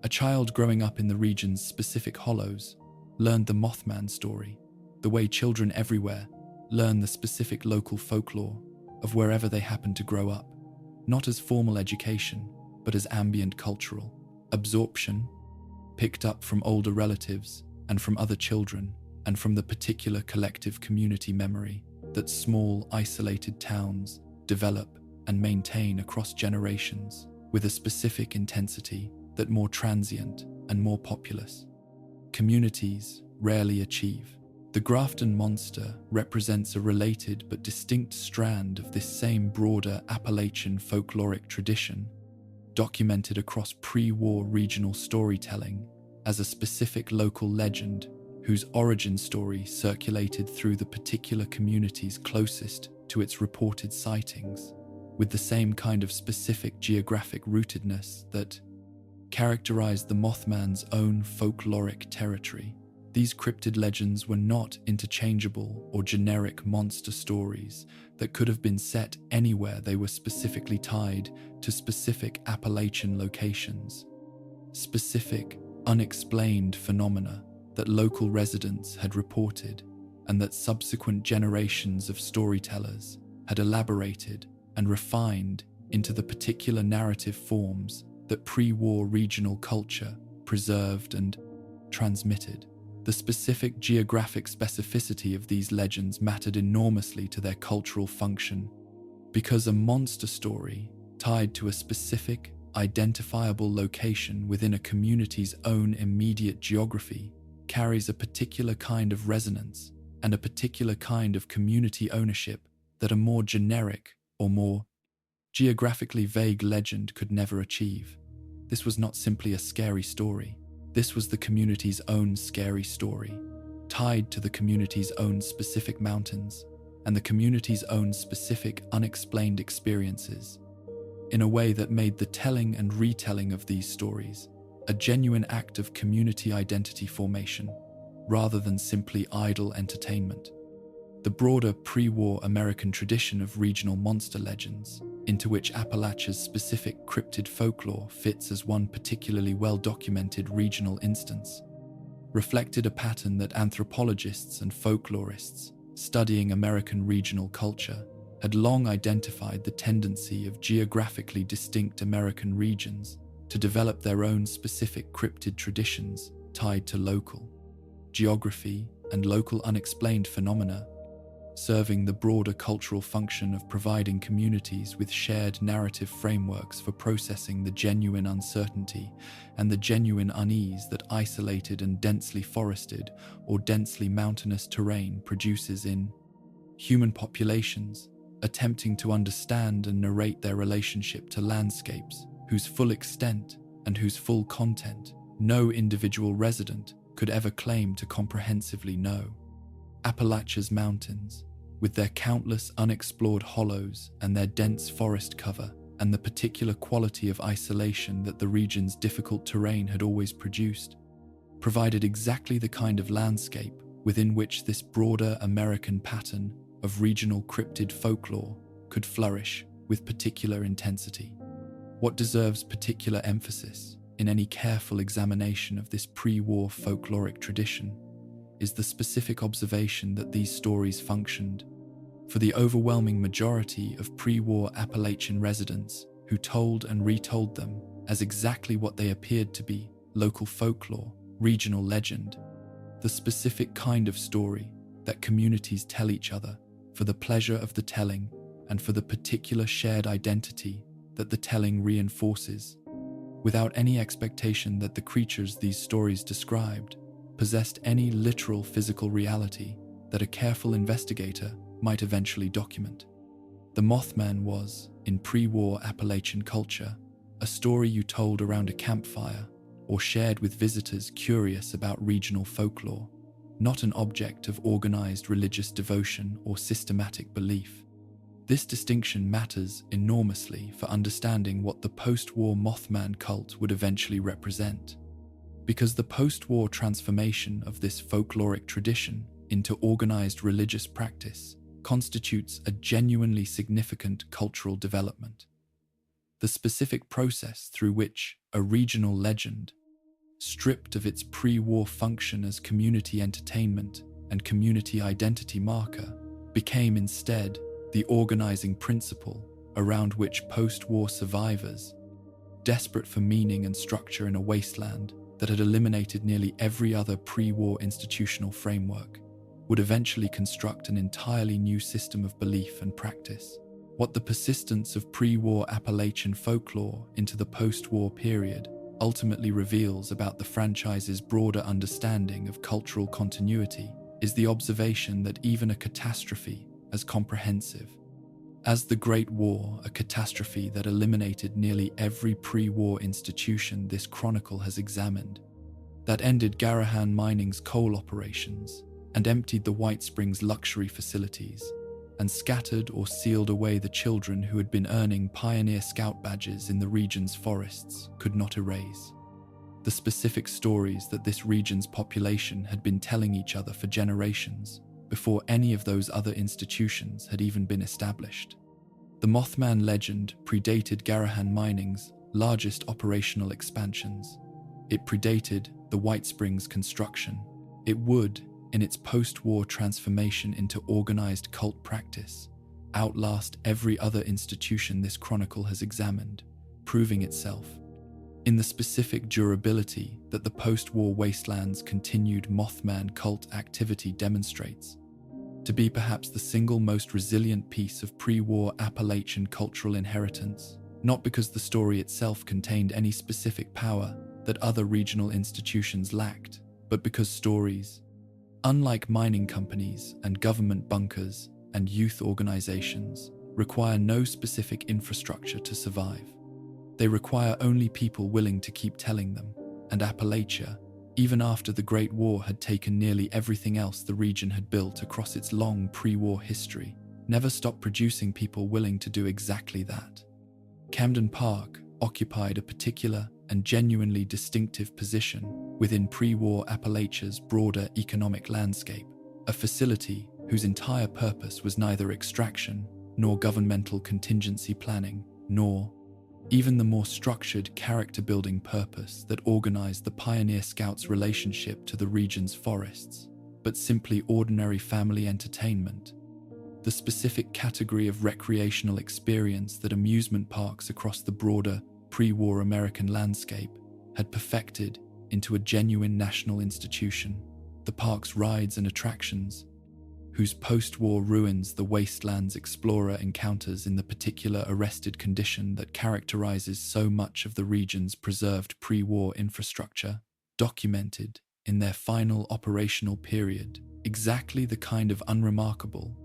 A child growing up in the region's specific hollows learned the Mothman story, the way children everywhere learn the specific local folklore of wherever they happen to grow up, not as formal education, but as ambient cultural absorption, picked up from older relatives and from other children and from the particular collective community memory that small, isolated towns develop and maintain across generations with a specific intensity that more transient and more populous communities rarely achieve. The Grafton monster represents a related but distinct strand of this same broader Appalachian folkloric tradition, documented across pre-war regional storytelling as a specific local legend whose origin story circulated through the particular communities closest to its reported sightings, with the same kind of specific geographic rootedness that characterized the Mothman's own folkloric territory. These cryptid legends were not interchangeable or generic monster stories that could have been set anywhere. They were specifically tied to specific Appalachian locations, specific, unexplained phenomena that local residents had reported and that subsequent generations of storytellers had elaborated and refined into the particular narrative forms that pre-war regional culture preserved and transmitted. The specific geographic specificity of these legends mattered enormously to their cultural function, because a monster story tied to a specific, identifiable location within a community's own immediate geography carries a particular kind of resonance and a particular kind of community ownership that a more generic or more geographically vague legend could never achieve. This was not simply a scary story. This was the community's own scary story, tied to the community's own specific mountains and the community's own specific unexplained experiences, in a way that made the telling and retelling of these stories a genuine act of community identity formation, rather than simply idle entertainment. The broader pre-war American tradition of regional monster legends, into which Appalachia's specific cryptid folklore fits as one particularly well-documented regional instance, reflected a pattern that anthropologists and folklorists studying American regional culture had long identified: the tendency of geographically distinct American regions to develop their own specific cryptid traditions tied to local geography and local unexplained phenomena, serving the broader cultural function of providing communities with shared narrative frameworks for processing the genuine uncertainty and the genuine unease that isolated and densely forested or densely mountainous terrain produces in human populations, attempting to understand and narrate their relationship to landscapes whose full extent and whose full content no individual resident could ever claim to comprehensively know. Appalachia's mountains, with their countless unexplored hollows and their dense forest cover and the particular quality of isolation that the region's difficult terrain had always produced, provided exactly the kind of landscape within which this broader American pattern of regional cryptid folklore could flourish with particular intensity. What deserves particular emphasis in any careful examination of this pre-war folkloric tradition is the specific observation that these stories functioned, for the overwhelming majority of pre-war Appalachian residents who told and retold them as exactly what they appeared to be: local folklore, regional legend, the specific kind of story that communities tell each other for the pleasure of the telling and for the particular shared identity that the telling reinforces, without any expectation that the creatures these stories described possessed any literal physical reality that a careful investigator might eventually document. The Mothman was, in pre-war Appalachian culture, a story you told around a campfire or shared with visitors curious about regional folklore, not an object of organized religious devotion or systematic belief. This distinction matters enormously for understanding what the post-war Mothman cult would eventually represent, because the post-war transformation of this folkloric tradition into organized religious practice constitutes a genuinely significant cultural development. The specific process through which a regional legend, stripped of its pre-war function as community entertainment and community identity marker, became instead the organizing principle around which post-war survivors, desperate for meaning and structure in a wasteland that had eliminated nearly every other pre-war institutional framework, would eventually construct an entirely new system of belief and practice. What the persistence of pre-war Appalachian folklore into the post-war period ultimately reveals about the franchise's broader understanding of cultural continuity is the observation that even a catastrophe as comprehensive as the Great War, a catastrophe that eliminated nearly every pre-war institution this chronicle has examined, that ended Gahhan Mining's coal operations and emptied the White Springs luxury facilities, and scattered or sealed away the children who had been earning Pioneer Scout badges in the region's forests, could not erase the specific stories that this region's population had been telling each other for generations before any of those other institutions had even been established. The Mothman legend predated Gahhan Mining's largest operational expansions. It predated the White Springs construction. It would, in its post-war transformation into organized cult practice, outlast every other institution this chronicle has examined, proving itself in the specific durability that the post-war wasteland's continued Mothman cult activity demonstrates, to be perhaps the single most resilient piece of pre-war Appalachian cultural inheritance, not because the story itself contained any specific power that other regional institutions lacked, but because stories, unlike mining companies and government bunkers and youth organizations, require no specific infrastructure to survive. They require only people willing to keep telling them, and Appalachia, even after the Great War had taken nearly everything else the region had built across its long pre-war history, never stopped producing people willing to do exactly that. Camden Park occupied a particular and genuinely distinctive position within pre-war Appalachia's broader economic landscape, a facility whose entire purpose was neither extraction nor governmental contingency planning, nor even the more structured character-building purpose that organized the pioneer scouts' relationship to the region's forests, but simply ordinary family entertainment, the specific category of recreational experience that amusement parks across the broader pre-war American landscape had perfected into a genuine national institution. The park's rides and attractions, whose post-war ruins the wasteland's explorer encounters in the particular arrested condition that characterizes so much of the region's preserved pre-war infrastructure, documented, in their final operational period, exactly the kind of unremarkable,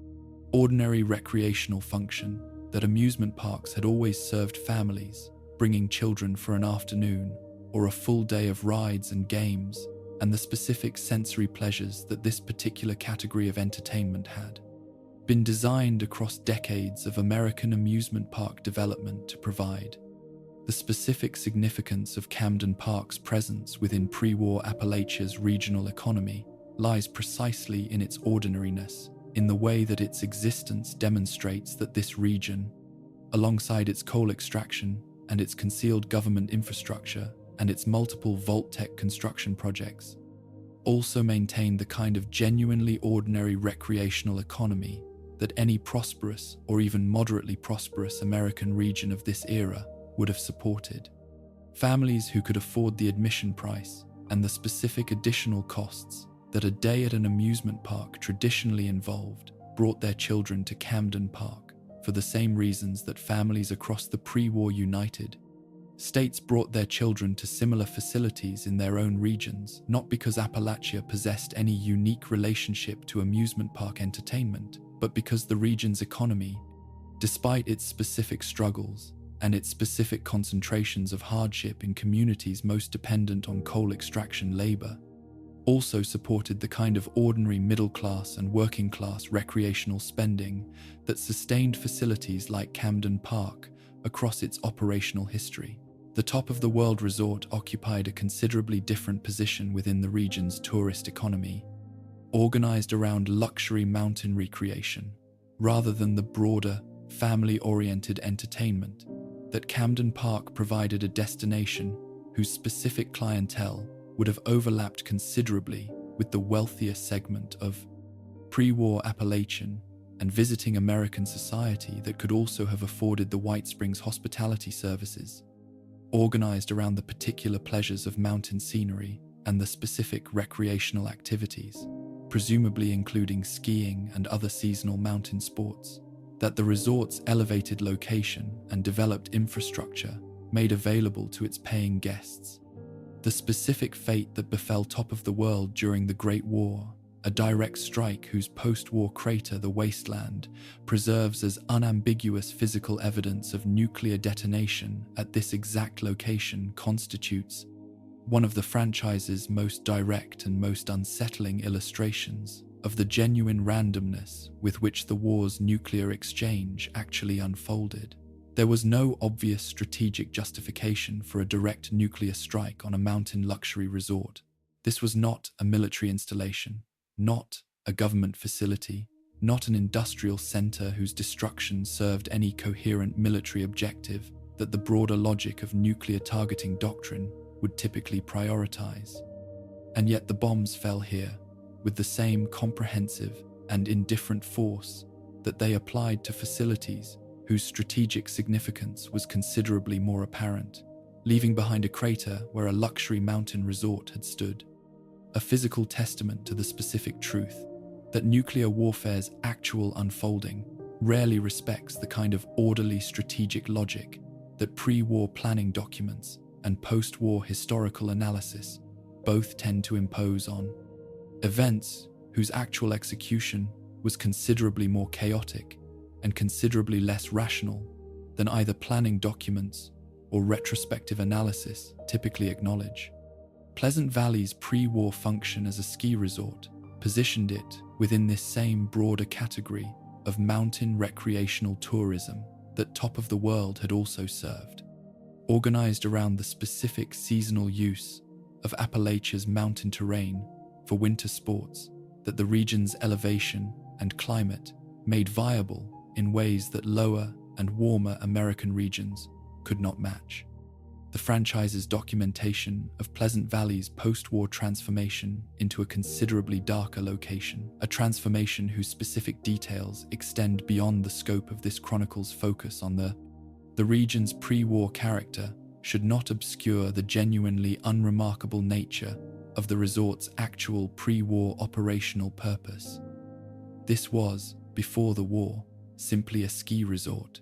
ordinary recreational function that amusement parks had always served families, bringing children for an afternoon or a full day of rides and games, and the specific sensory pleasures that this particular category of entertainment had been designed across decades of American amusement park development to provide. The specific significance of Camden Park's presence within pre-war Appalachia's regional economy lies precisely in its ordinariness, in the way that its existence demonstrates that this region, alongside its coal extraction and its concealed government infrastructure and its multiple vault-tech construction projects, also maintained the kind of genuinely ordinary recreational economy that any prosperous or even moderately prosperous American region of this era would have supported. Families who could afford the admission price and the specific additional costs that a day at an amusement park traditionally involved brought their children to Camden Park for the same reasons that families across the pre-war United States brought their children to similar facilities in their own regions, not because Appalachia possessed any unique relationship to amusement park entertainment, but because the region's economy, despite its specific struggles and its specific concentrations of hardship in communities most dependent on coal extraction labor, also supported the kind of ordinary middle-class and working-class recreational spending that sustained facilities like Camden Park across its operational history. The top-of-the-world resort occupied a considerably different position within the region's tourist economy, organized around luxury mountain recreation, rather than the broader, family-oriented entertainment that Camden Park provided, a destination whose specific clientele would have overlapped considerably with the wealthier segment of pre-war Appalachian and visiting American society that could also have afforded the White Springs hospitality services, organized around the particular pleasures of mountain scenery and the specific recreational activities, presumably including skiing and other seasonal mountain sports, that the resort's elevated location and developed infrastructure made available to its paying guests. The specific fate that befell top of the world during the Great War, a direct strike whose post-war crater, the wasteland, preserves as unambiguous physical evidence of nuclear detonation at this exact location, constitutes one of the franchise's most direct and most unsettling illustrations of the genuine randomness with which the war's nuclear exchange actually unfolded. There was no obvious strategic justification for a direct nuclear strike on a mountain luxury resort. This was not a military installation, not a government facility, not an industrial center whose destruction served any coherent military objective that the broader logic of nuclear targeting doctrine would typically prioritize. And yet the bombs fell here with the same comprehensive and indifferent force that they applied to facilities whose strategic significance was considerably more apparent. leaving behind a crater where a luxury mountain resort had stood. A physical testament to the specific truth that nuclear warfare's actual unfolding rarely respects the kind of orderly strategic logic that pre-war planning documents and post-war historical analysis both tend to impose on events whose actual execution was considerably more chaotic and considerably less rational than either planning documents or retrospective analysis typically acknowledge. Pleasant Valley's pre-war function as a ski resort positioned it within this same broader category of mountain recreational tourism that Top of the World had also served, organized around the specific seasonal use of Appalachia's mountain terrain for winter sports that the region's elevation and climate made viable in ways that lower and warmer American regions could not match. The franchise's documentation of Pleasant Valley's post-war transformation into a considerably darker location, a transformation whose specific details extend beyond the scope of this chronicle's focus on the region's pre-war character, should not obscure the genuinely unremarkable nature of the resort's actual pre-war operational purpose. This was, before the war, simply a ski resort,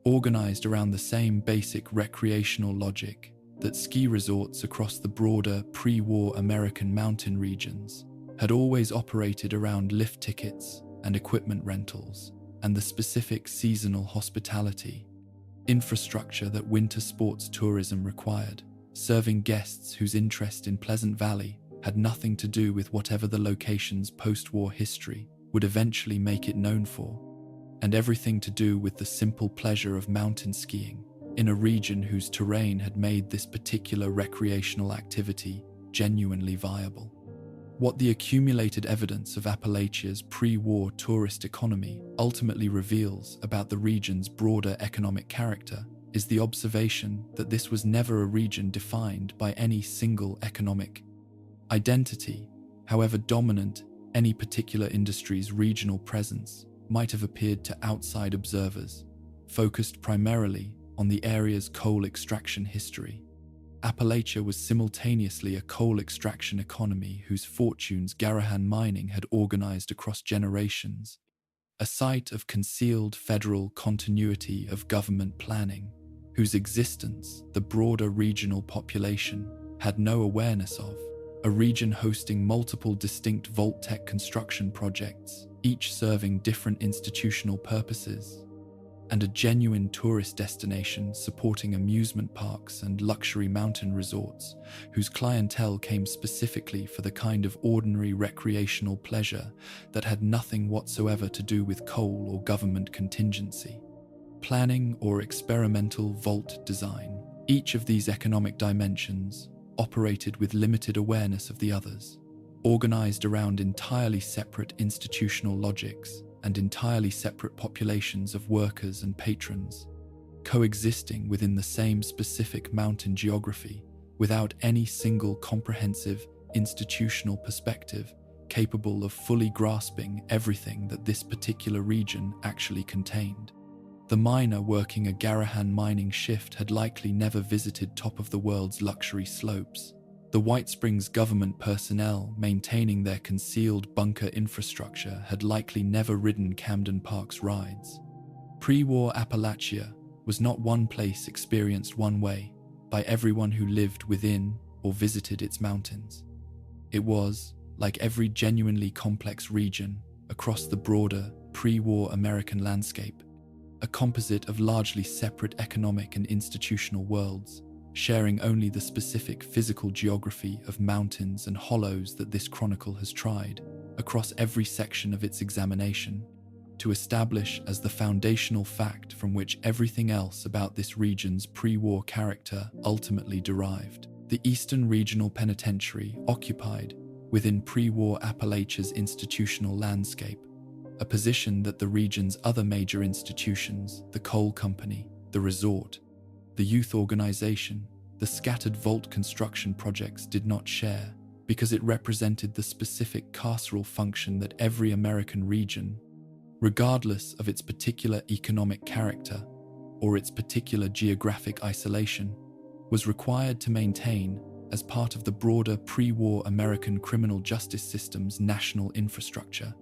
organized around the same basic recreational logic that ski resorts across the broader pre-war American mountain regions had always operated around lift tickets and equipment rentals and the specific seasonal hospitality infrastructure that winter sports tourism required, serving guests whose interest in Pleasant Valley had nothing to do with whatever the location's post-war history would eventually make it known for, and everything to do with the simple pleasure of mountain skiing in a region whose terrain had made this particular recreational activity genuinely viable. What the accumulated evidence of Appalachia's pre-war tourist economy ultimately reveals about the region's broader economic character is the observation that this was never a region defined by any single economic identity, however dominant any particular industry's regional presence might have appeared to outside observers, focused primarily on the area's coal extraction history. Appalachia was simultaneously a coal extraction economy whose fortunes Gahhan Mining had organized across generations, a site of concealed federal continuity of government planning, whose existence the broader regional population had no awareness of, a region hosting multiple distinct vault-tech construction projects, each serving different institutional purposes, and a genuine tourist destination supporting amusement parks and luxury mountain resorts whose clientele came specifically for the kind of ordinary recreational pleasure that had nothing whatsoever to do with coal or government contingency, planning or experimental vault design. Each of these economic dimensions operated with limited awareness of the others, organized around entirely separate institutional logics and entirely separate populations of workers and patrons, coexisting within the same specific mountain geography without any single comprehensive institutional perspective capable of fully grasping everything that this particular region actually contained. The miner working a Gahhan Mining shift had likely never visited Top of the World's luxury slopes. The White Springs government personnel maintaining their concealed bunker infrastructure had likely never ridden Camden Park's rides. Pre-war Appalachia was not one place experienced one way by everyone who lived within or visited its mountains. It was, like every genuinely complex region across the broader pre-war American landscape, a composite of largely separate economic and institutional worlds, sharing only the specific physical geography of mountains and hollows that this chronicle has tried, across every section of its examination, to establish as the foundational fact from which everything else about this region's pre-war character ultimately derived. The Eastern Regional Penitentiary occupied within pre-war Appalachia's institutional landscape, a position that the region's other major institutions, the coal company, the resort, the youth organization, the scattered vault construction projects did not share, because it represented the specific carceral function that every American region, regardless of its particular economic character or its particular geographic isolation, was required to maintain as part of the broader pre-war American criminal justice system's national infrastructure.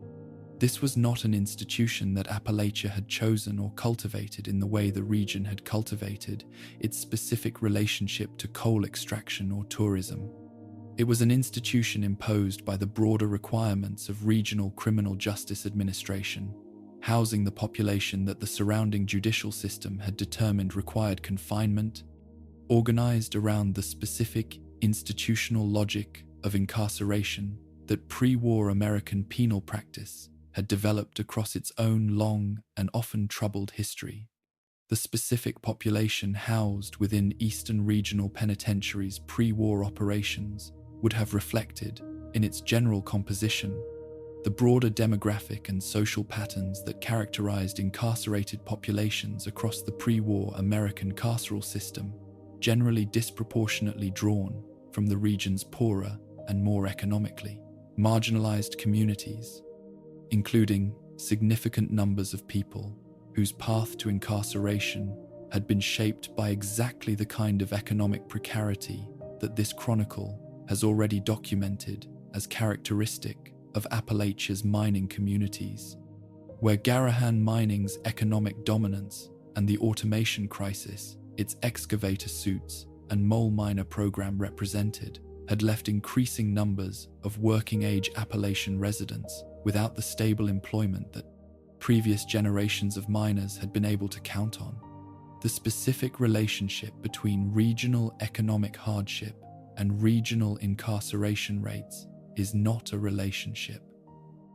This was not an institution that Appalachia had chosen or cultivated in the way the region had cultivated its specific relationship to coal extraction or tourism. It was an institution imposed by the broader requirements of regional criminal justice administration, housing the population that the surrounding judicial system had determined required confinement, organized around the specific institutional logic of incarceration that pre-war American penal practice had developed across its own long and often troubled history. The specific population housed within Eastern Regional Penitentiary's pre-war operations would have reflected, in its general composition, the broader demographic and social patterns that characterized incarcerated populations across the pre-war American carceral system, generally disproportionately drawn from the region's poorer and more economically marginalized communities, including significant numbers of people whose path to incarceration had been shaped by exactly the kind of economic precarity that this chronicle has already documented as characteristic of Appalachia's mining communities, where Gahhan Mining's economic dominance and the automation crisis its excavator suits and mole miner program represented had left increasing numbers of working-age Appalachian residents without the stable employment that previous generations of miners had been able to count on. The specific relationship between regional economic hardship and regional incarceration rates is not a relationship.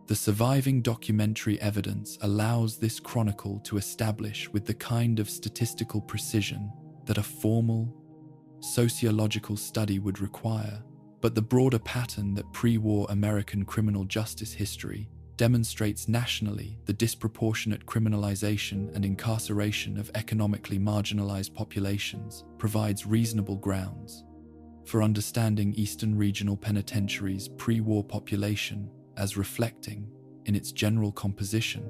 The surviving documentary evidence allows this chronicle to establish with the kind of statistical precision that a formal, sociological study would require, but the broader pattern that pre-war American criminal justice history demonstrates nationally the disproportionate criminalization and incarceration of economically marginalized populations provides reasonable grounds for understanding Eastern Regional Penitentiary's pre-war population as reflecting, in its general composition,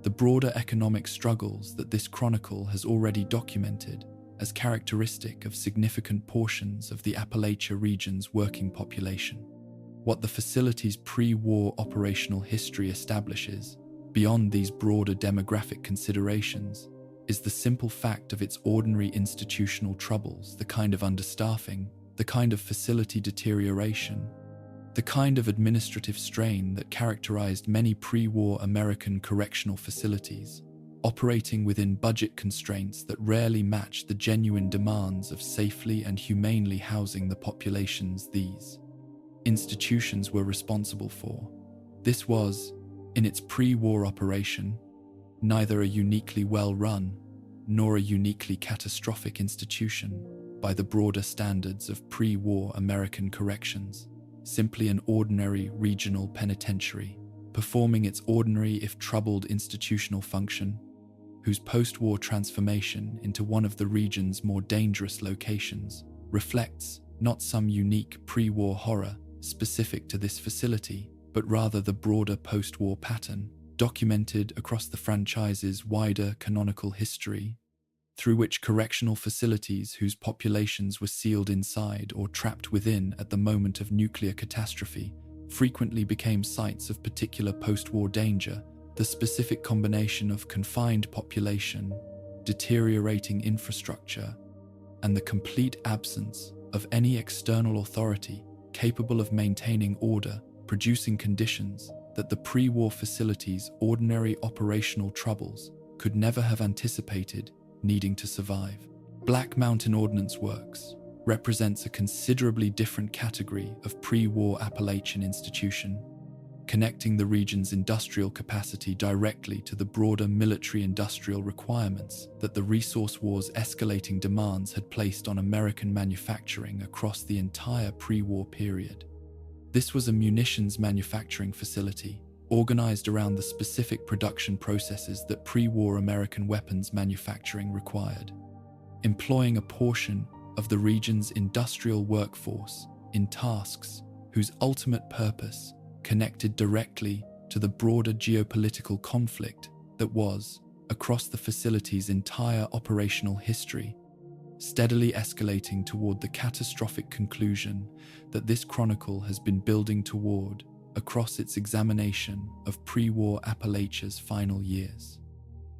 the broader economic struggles that this chronicle has already documented as characteristic of significant portions of the Appalachia region's working population. What the facility's pre-war operational history establishes, beyond these broader demographic considerations, is the simple fact of its ordinary institutional troubles, the kind of understaffing, the kind of facility deterioration, the kind of administrative strain that characterized many pre-war American correctional facilities, operating within budget constraints that rarely matched the genuine demands of safely and humanely housing the populations these institutions were responsible for. This was, in its pre-war operation, neither a uniquely well-run nor a uniquely catastrophic institution by the broader standards of pre-war American corrections, simply an ordinary regional penitentiary, performing its ordinary if troubled institutional function, whose post-war transformation into one of the region's more dangerous locations reflects not some unique pre-war horror specific to this facility, but rather the broader post-war pattern documented across the franchise's wider canonical history, through which correctional facilities whose populations were sealed inside or trapped within at the moment of nuclear catastrophe frequently became sites of particular post-war danger. The specific combination of confined population, deteriorating infrastructure, and the complete absence of any external authority capable of maintaining order, producing conditions that the pre-war facility's ordinary operational troubles could never have anticipated needing to survive. Black Mountain Ordnance Works represents a considerably different category of pre-war Appalachian institution, connecting the region's industrial capacity directly to the broader military-industrial requirements that the resource war's escalating demands had placed on American manufacturing across the entire pre-war period. This was a munitions manufacturing facility, organized around the specific production processes that pre-war American weapons manufacturing required, employing a portion of the region's industrial workforce in tasks whose ultimate purpose connected directly to the broader geopolitical conflict that was, across the facility's entire operational history, steadily escalating toward the catastrophic conclusion that this chronicle has been building toward across its examination of pre-war Appalachia's final years.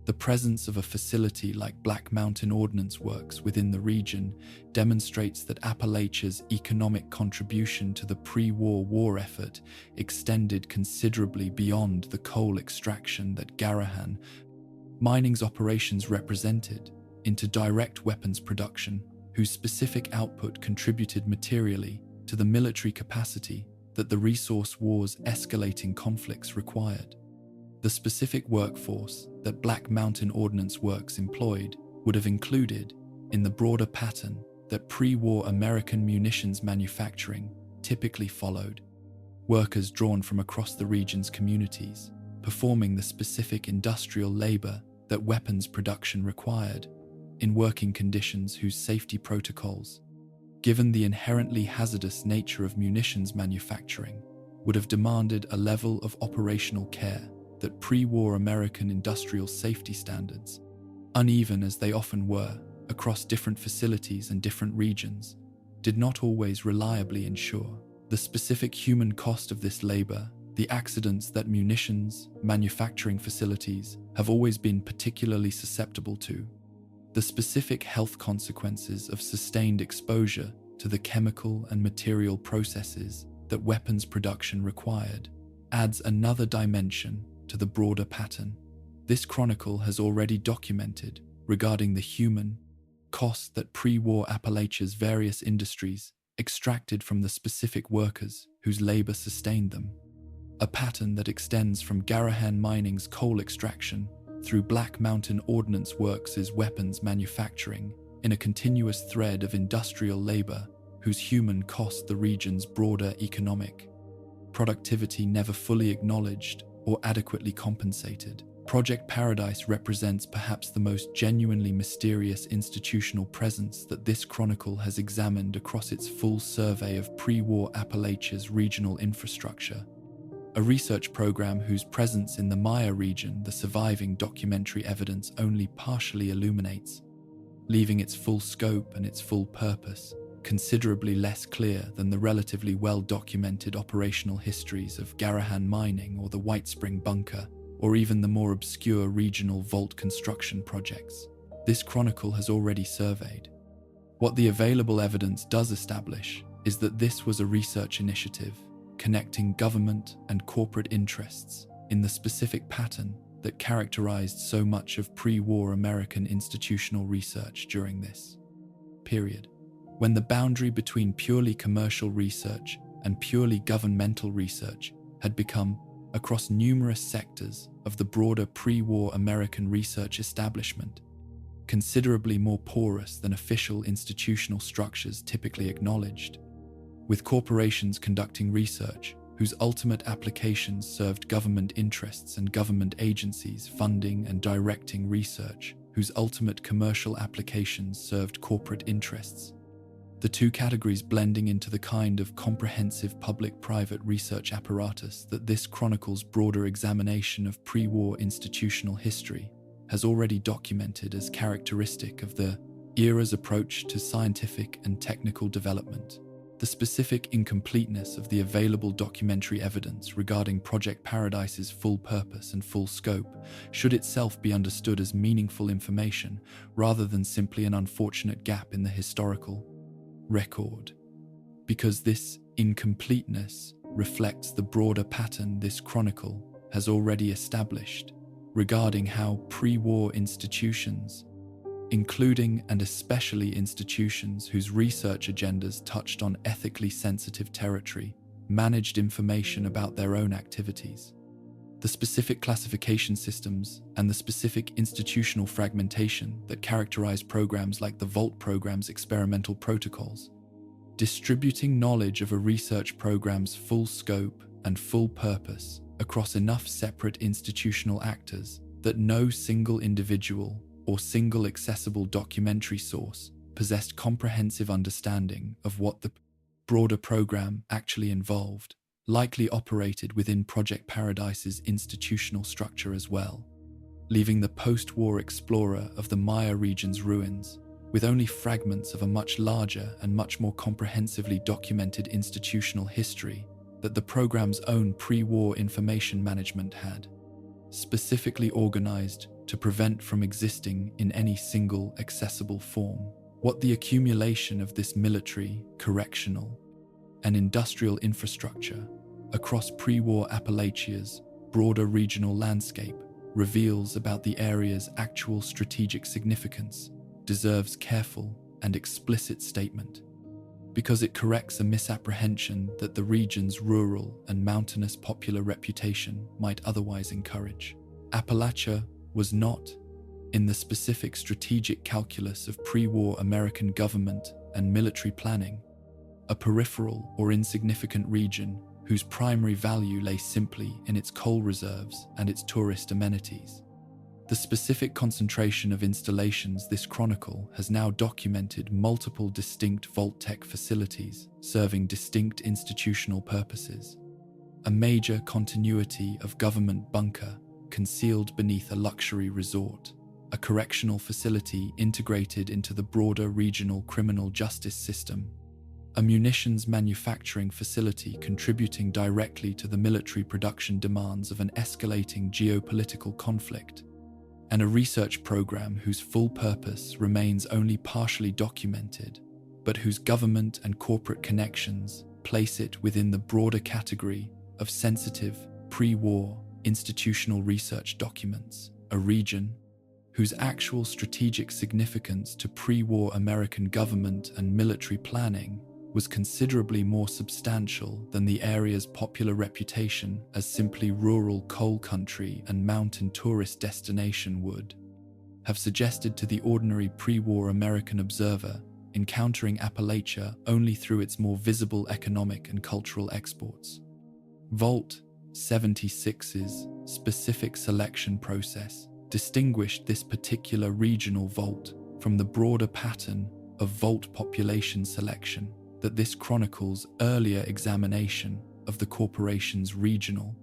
The presence of a facility like Black Mountain Ordnance Works within the region demonstrates that Appalachia's economic contribution to the pre-war war effort extended considerably beyond the coal extraction that Gahhan Mining's operations represented into direct weapons production, whose specific output contributed materially to the military capacity that the resource war's escalating conflicts required. The specific workforce that Black Mountain Ordnance Works employed would have included, in the broader pattern that pre-war American munitions manufacturing typically followed, workers drawn from across the region's communities, performing the specific industrial labor that weapons production required, in working conditions whose safety protocols, given the inherently hazardous nature of munitions manufacturing, would have demanded a level of operational care that pre-war American industrial safety standards, uneven as they often were across different facilities and different regions, did not always reliably ensure. The specific human cost of this labor, the accidents that munitions manufacturing facilities have always been particularly susceptible to, the specific health consequences of sustained exposure to the chemical and material processes that weapons production required, adds another dimension to the broader pattern this chronicle has already documented regarding the human cost that pre-war Appalachia's various industries extracted from the specific workers whose labor sustained them. A pattern that extends from Gahhan Mining's coal extraction through Black Mountain Ordnance Works' weapons manufacturing in a continuous thread of industrial labor whose human cost the region's broader economic productivity never fully acknowledged or adequately compensated. Project Paradise represents perhaps the most genuinely mysterious institutional presence that this chronicle has examined across its full survey of pre-war Appalachia's regional infrastructure. A research program whose presence in the Maya region the surviving documentary evidence only partially illuminates, leaving its full scope and its full purpose considerably less clear than the relatively well-documented operational histories of Gahhan Mining or the White Spring Bunker, or even the more obscure regional vault construction projects this chronicle has already surveyed. What the available evidence does establish is that this was a research initiative connecting government and corporate interests in the specific pattern that characterized so much of pre-war American institutional research during this period, when the boundary between purely commercial research and purely governmental research had become, across numerous sectors of the broader pre-war American research establishment, considerably more porous than official institutional structures typically acknowledged, with corporations conducting research whose ultimate applications served government interests and government agencies funding and directing research whose ultimate commercial applications served corporate interests. The two categories blending into the kind of comprehensive public-private research apparatus that this chronicle's broader examination of pre-war institutional history has already documented as characteristic of the era's approach to scientific and technical development. The specific incompleteness of the available documentary evidence regarding Project Paradise's full purpose and full scope should itself be understood as meaningful information rather than simply an unfortunate gap in the historical record, because this incompleteness reflects the broader pattern this chronicle has already established regarding how pre-war institutions, including and especially institutions whose research agendas touched on ethically sensitive territory, managed information about their own activities. The specific classification systems and the specific institutional fragmentation that characterize programs like the Vault program's experimental protocols, distributing knowledge of a research program's full scope and full purpose across enough separate institutional actors that no single individual or single accessible documentary source possessed comprehensive understanding of what the broader program actually involved, likely operated within Project Paradise's institutional structure as well, leaving the post-war explorer of the Maya region's ruins with only fragments of a much larger and much more comprehensively documented institutional history that the program's own pre-war information management had, specifically organized to prevent from existing in any single accessible form. What the accumulation of this military, correctional, and industrial infrastructure across pre-war Appalachia's broader regional landscape reveals about the area's actual strategic significance deserves careful and explicit statement, because it corrects a misapprehension that the region's rural and mountainous popular reputation might otherwise encourage. Appalachia was not, in the specific strategic calculus of pre-war American government and military planning, a peripheral or insignificant region whose primary value lay simply in its coal reserves and its tourist amenities. The specific concentration of installations this chronicle has now documented multiple distinct Vault-Tec facilities serving distinct institutional purposes. A major continuity of government bunker concealed beneath a luxury resort, a correctional facility integrated into the broader regional criminal justice system, a munitions manufacturing facility contributing directly to the military production demands of an escalating geopolitical conflict, and a research program whose full purpose remains only partially documented, but whose government and corporate connections place it within the broader category of sensitive, pre-war, institutional research documents, a region whose actual strategic significance to pre-war American government and military planning was considerably more substantial than the area's popular reputation as simply rural coal country and mountain tourist destination would have suggested to the ordinary pre-war American observer encountering Appalachia only through its more visible economic and cultural exports. Vault 76's specific selection process distinguished this particular regional vault from the broader pattern of vault population selection that this chronicles earlier examination of the corporation's regional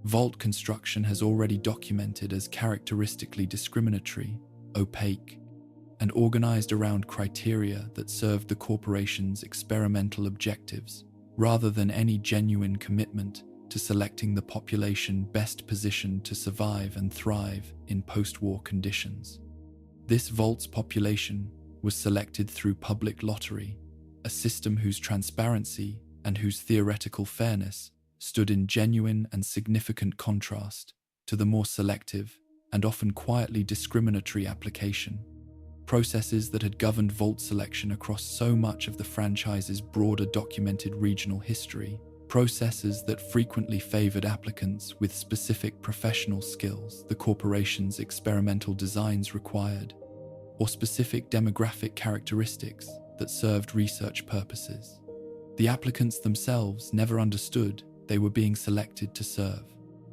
vault construction has already documented as characteristically discriminatory, opaque, and organized around criteria that served the corporation's experimental objectives, rather than any genuine commitment to selecting the population best positioned to survive and thrive in post-war conditions. This vault's population was selected through public lottery, a system whose transparency and whose theoretical fairness stood in genuine and significant contrast to the more selective and often quietly discriminatory application processes that had governed vault selection across so much of the franchise's broader documented regional history, processes that frequently favored applicants with specific professional skills the corporation's experimental designs required, or specific demographic characteristics that served research purposes. The applicants themselves never understood they were being selected to serve.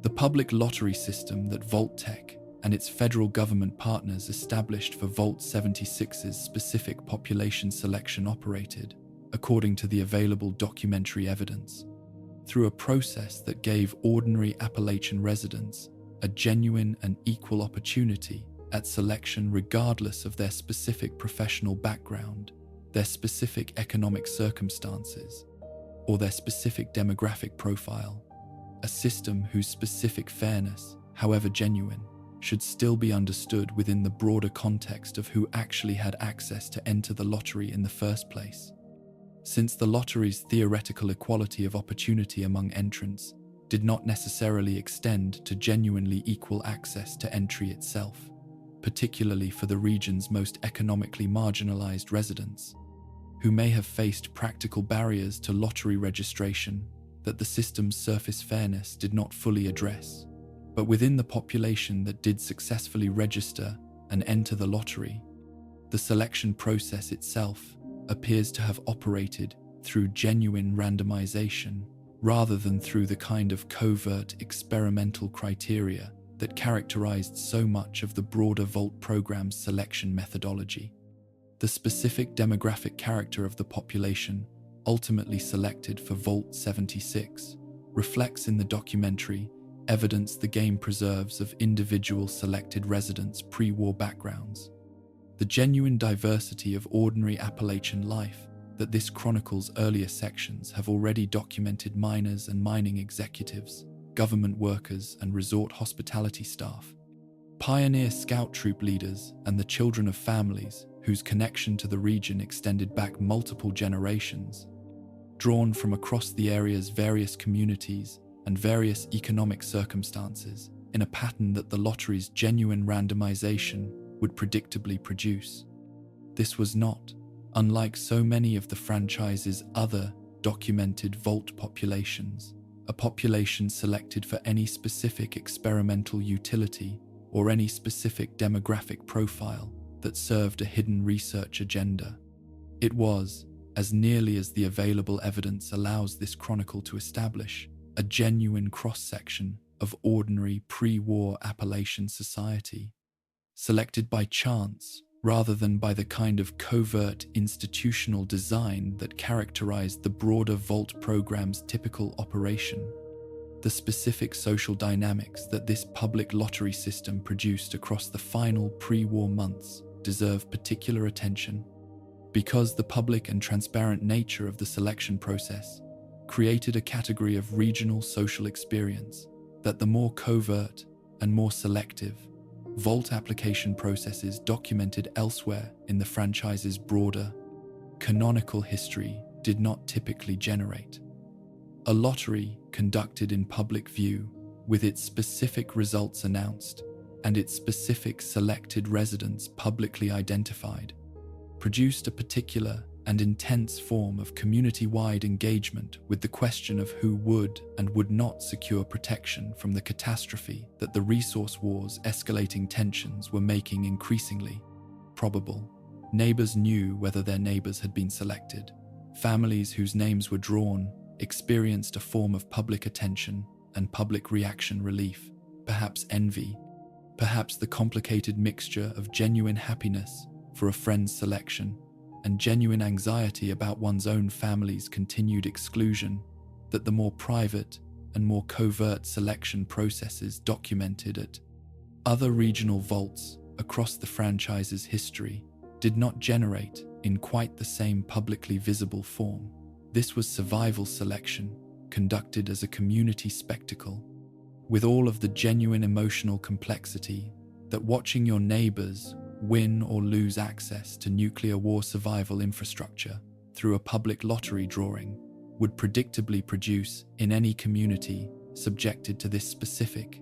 The public lottery system that Vault-Tec and its federal government partners established for Vault 76's specific population selection operated, according to the available documentary evidence, through a process that gave ordinary Appalachian residents a genuine and equal opportunity at selection regardless of their specific professional background, their specific economic circumstances, or their specific demographic profile, a system whose specific fairness, however genuine, should still be understood within the broader context of who actually had access to enter the lottery in the first place. Since the lottery's theoretical equality of opportunity among entrants did not necessarily extend to genuinely equal access to entry itself, particularly for the region's most economically marginalized residents, who may have faced practical barriers to lottery registration that the system's surface fairness did not fully address. But within the population that did successfully register and enter the lottery, the selection process itself appears to have operated through genuine randomization rather than through the kind of covert experimental criteria that characterized so much of the broader Vault program's selection methodology. The specific demographic character of the population ultimately selected for Vault 76 reflects in the documentary evidence the game preserves of individual selected residents' pre-war backgrounds, The genuine diversity of ordinary Appalachian life that this chronicles earlier sections have already documented miners and mining executives, government workers and resort hospitality staff, pioneer scout troop leaders and the children of families whose connection to the region extended back multiple generations, drawn from across the area's various communities and various economic circumstances in a pattern that the lottery's genuine randomization would predictably produce. This was not, unlike so many of the franchise's other documented vault populations, a population selected for any specific experimental utility or any specific demographic profile that served a hidden research agenda. It was, as nearly as the available evidence allows this chronicle to establish, a genuine cross-section of ordinary pre-war Appalachian society, selected by chance rather than by the kind of covert institutional design that characterized the broader vault program's typical operation. The specific social dynamics that this public lottery system produced across the final pre-war months deserve particular attention, because the public and transparent nature of the selection process created a category of regional social experience that the more covert and more selective vault application processes documented elsewhere in the franchise's broader, canonical history did not typically generate. A lottery conducted in public view, with its specific results announced and its specific selected residents publicly identified, produced a particular and intense form of community-wide engagement with the question of who would and would not secure protection from the catastrophe that the resource war's escalating tensions were making increasingly probable. Neighbors knew whether their neighbors had been selected. Families whose names were drawn experienced a form of public attention and public reaction relief, perhaps envy, perhaps the complicated mixture of genuine happiness for a friend's selection and genuine anxiety about one's own family's continued exclusion that the more private and more covert selection processes documented at other regional vaults across the franchise's history did not generate in quite the same publicly visible form. This was survival selection conducted as a community spectacle, with all of the genuine emotional complexity that watching your neighbors win or lose access to nuclear war survival infrastructure through a public lottery drawing would predictably produce in any community subjected to this specific,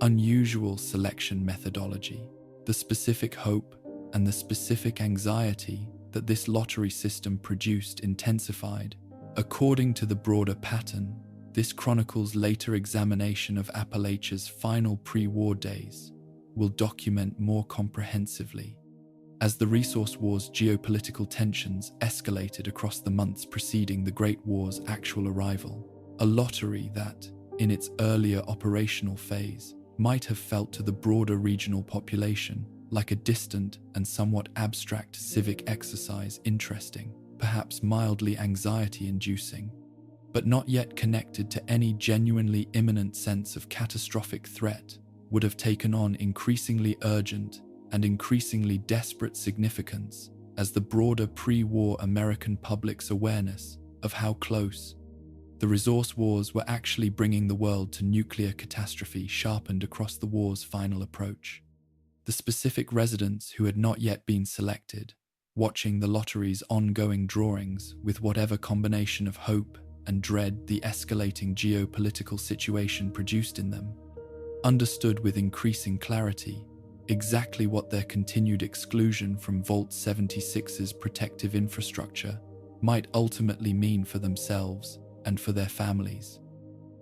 unusual selection methodology. The specific hope and the specific anxiety that this lottery system produced intensified. According to the broader pattern, this chronicles later examination of Appalachia's final pre-war days will document more comprehensively. As the resource war's geopolitical tensions escalated across the months preceding the Great War's actual arrival, a lottery that, in its earlier operational phase, might have felt to the broader regional population like a distant and somewhat abstract civic exercise interesting, perhaps mildly anxiety-inducing, but not yet connected to any genuinely imminent sense of catastrophic threat, would have taken on increasingly urgent and increasingly desperate significance as the broader pre-war American public's awareness of how close the resource wars were actually bringing the world to nuclear catastrophe sharpened across the war's final approach. The specific residents who had not yet been selected, watching the lottery's ongoing drawings with whatever combination of hope and dread the escalating geopolitical situation produced in them, understood with increasing clarity exactly what their continued exclusion from Vault 76's protective infrastructure might ultimately mean for themselves and for their families.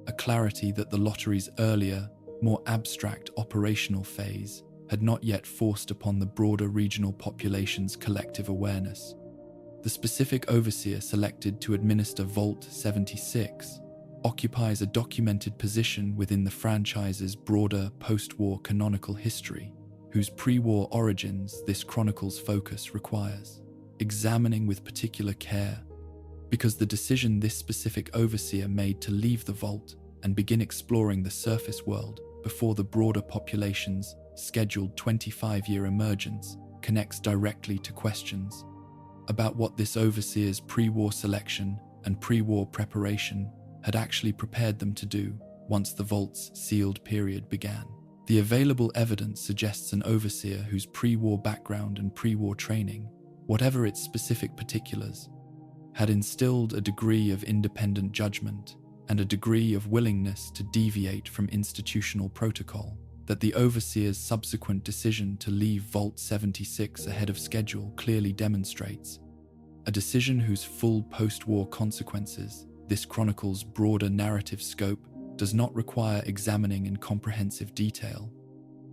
A clarity that the lottery's earlier, more abstract operational phase had not yet forced upon the broader regional population's collective awareness. The specific overseer selected to administer Vault 76 occupies a documented position within the franchise's broader post-war canonical history, whose pre-war origins this chronicle's focus requires examining with particular care, because the decision this specific overseer made to leave the vault and begin exploring the surface world before the broader population's scheduled 25-year emergence connects directly to questions about what this overseer's pre-war selection and pre-war preparation had actually prepared them to do once the vault's sealed period began. The available evidence suggests an overseer whose pre-war background and pre-war training, whatever its specific particulars, had instilled a degree of independent judgment and a degree of willingness to deviate from institutional protocol that the overseer's subsequent decision to leave Vault 76 ahead of schedule clearly demonstrates, a decision whose full post-war consequences this chronicle's broader narrative scope does not require examining in comprehensive detail,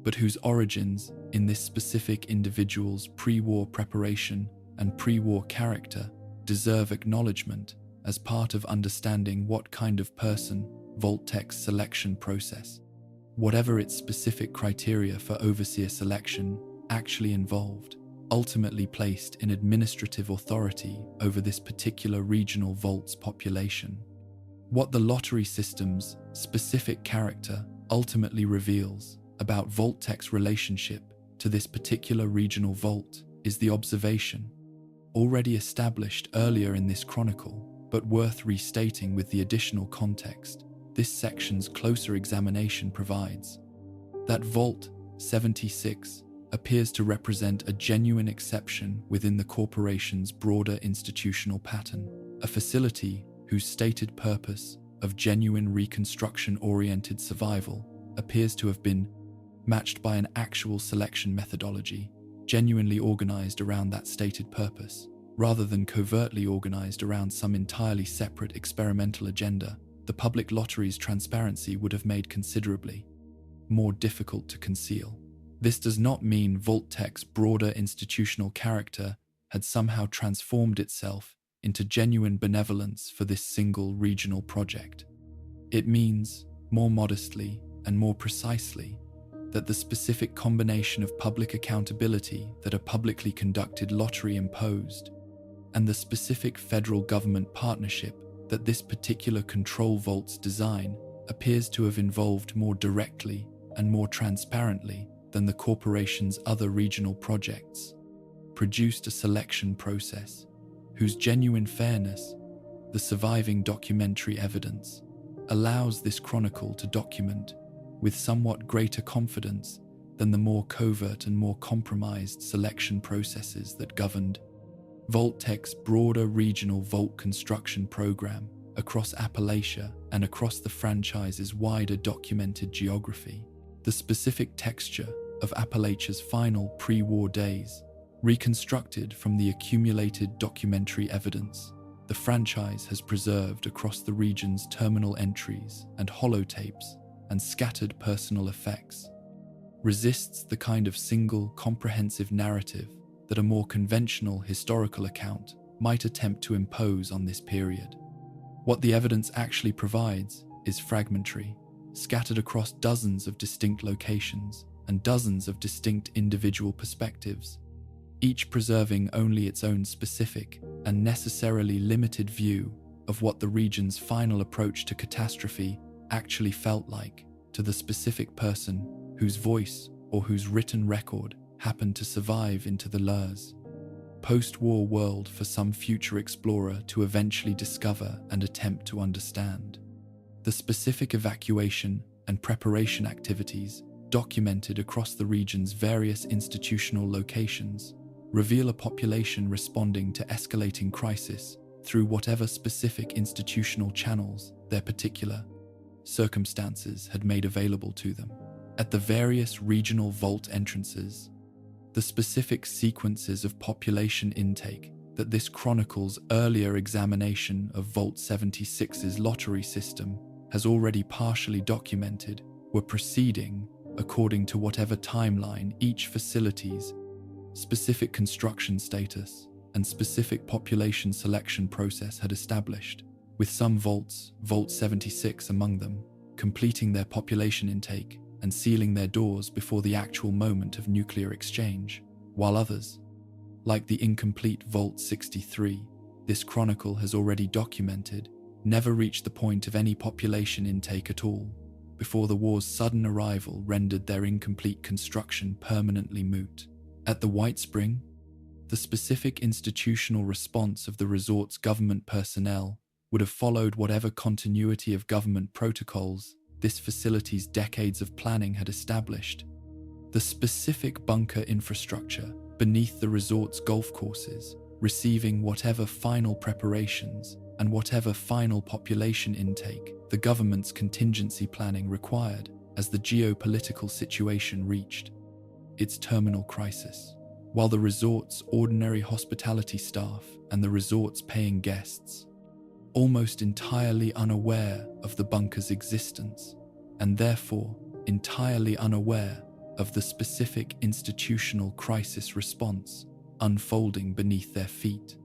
but whose origins in this specific individual's pre-war preparation and pre-war character deserve acknowledgement as part of understanding what kind of person Vault-Tech's selection process, whatever its specific criteria for overseer selection, actually involved, ultimately placed in administrative authority over this particular regional vault's population. What the lottery system's specific character ultimately reveals about Vault-Tech's relationship to this particular regional vault is the observation, already established earlier in this chronicle, but worth restating with the additional context this section's closer examination provides, that Vault 76 appears to represent a genuine exception within the corporation's broader institutional pattern, a facility whose stated purpose of genuine reconstruction-oriented survival appears to have been matched by an actual selection methodology, genuinely organized around that stated purpose, rather than covertly organized around some entirely separate experimental agenda. The public lottery's transparency would have made considerably more difficult to conceal. This does not mean Vault-Tech's broader institutional character had somehow transformed itself into genuine benevolence for this single regional project. It means, more modestly and more precisely, that the specific combination of public accountability that a publicly conducted lottery imposed, and the specific federal government partnership that this particular control vault's design appears to have involved more directly and more transparently than the corporation's other regional projects, produced a selection process whose genuine fairness, the surviving documentary evidence, allows this chronicle to document with somewhat greater confidence than the more covert and more compromised selection processes that governed Vault-Tech's broader regional vault construction program across Appalachia and across the franchise's wider documented geography. The specific texture of Appalachia's final pre-war days, reconstructed from the accumulated documentary evidence the franchise has preserved across the region's terminal entries and holotapes and scattered personal effects, resists the kind of single, comprehensive narrative that a more conventional historical account might attempt to impose on this period. What the evidence actually provides is fragmentary, scattered across dozens of distinct locations and dozens of distinct individual perspectives, each preserving only its own specific and necessarily limited view of what the region's final approach to catastrophe actually felt like to the specific person whose voice or whose written record happened to survive into the Lur's post-war world for some future explorer to eventually discover and attempt to understand. The specific evacuation and preparation activities documented across the region's various institutional locations reveal a population responding to escalating crisis through whatever specific institutional channels their particular circumstances had made available to them. At the various regional vault entrances, the specific sequences of population intake that this chronicle's earlier examination of Vault 76's lottery system has already partially documented were proceeding according to whatever timeline each facility's specific construction status and specific population selection process had established, with some vaults, Vault 76 among them, completing their population intake and sealing their doors before the actual moment of nuclear exchange, while others, like the incomplete Vault 63, this chronicle has already documented, never reached the point of any population intake at all, before the war's sudden arrival rendered their incomplete construction permanently moot. At the White Spring, the specific institutional response of the resort's government personnel would have followed whatever continuity of government protocols this facility's decades of planning had established. The specific bunker infrastructure beneath the resort's golf courses, receiving whatever final preparations and whatever final population intake the government's contingency planning required as the geopolitical situation reached its terminal crisis. While the resort's ordinary hospitality staff and the resort's paying guests, almost entirely unaware of the bunker's existence, and therefore entirely unaware of the specific institutional crisis response unfolding beneath their feet,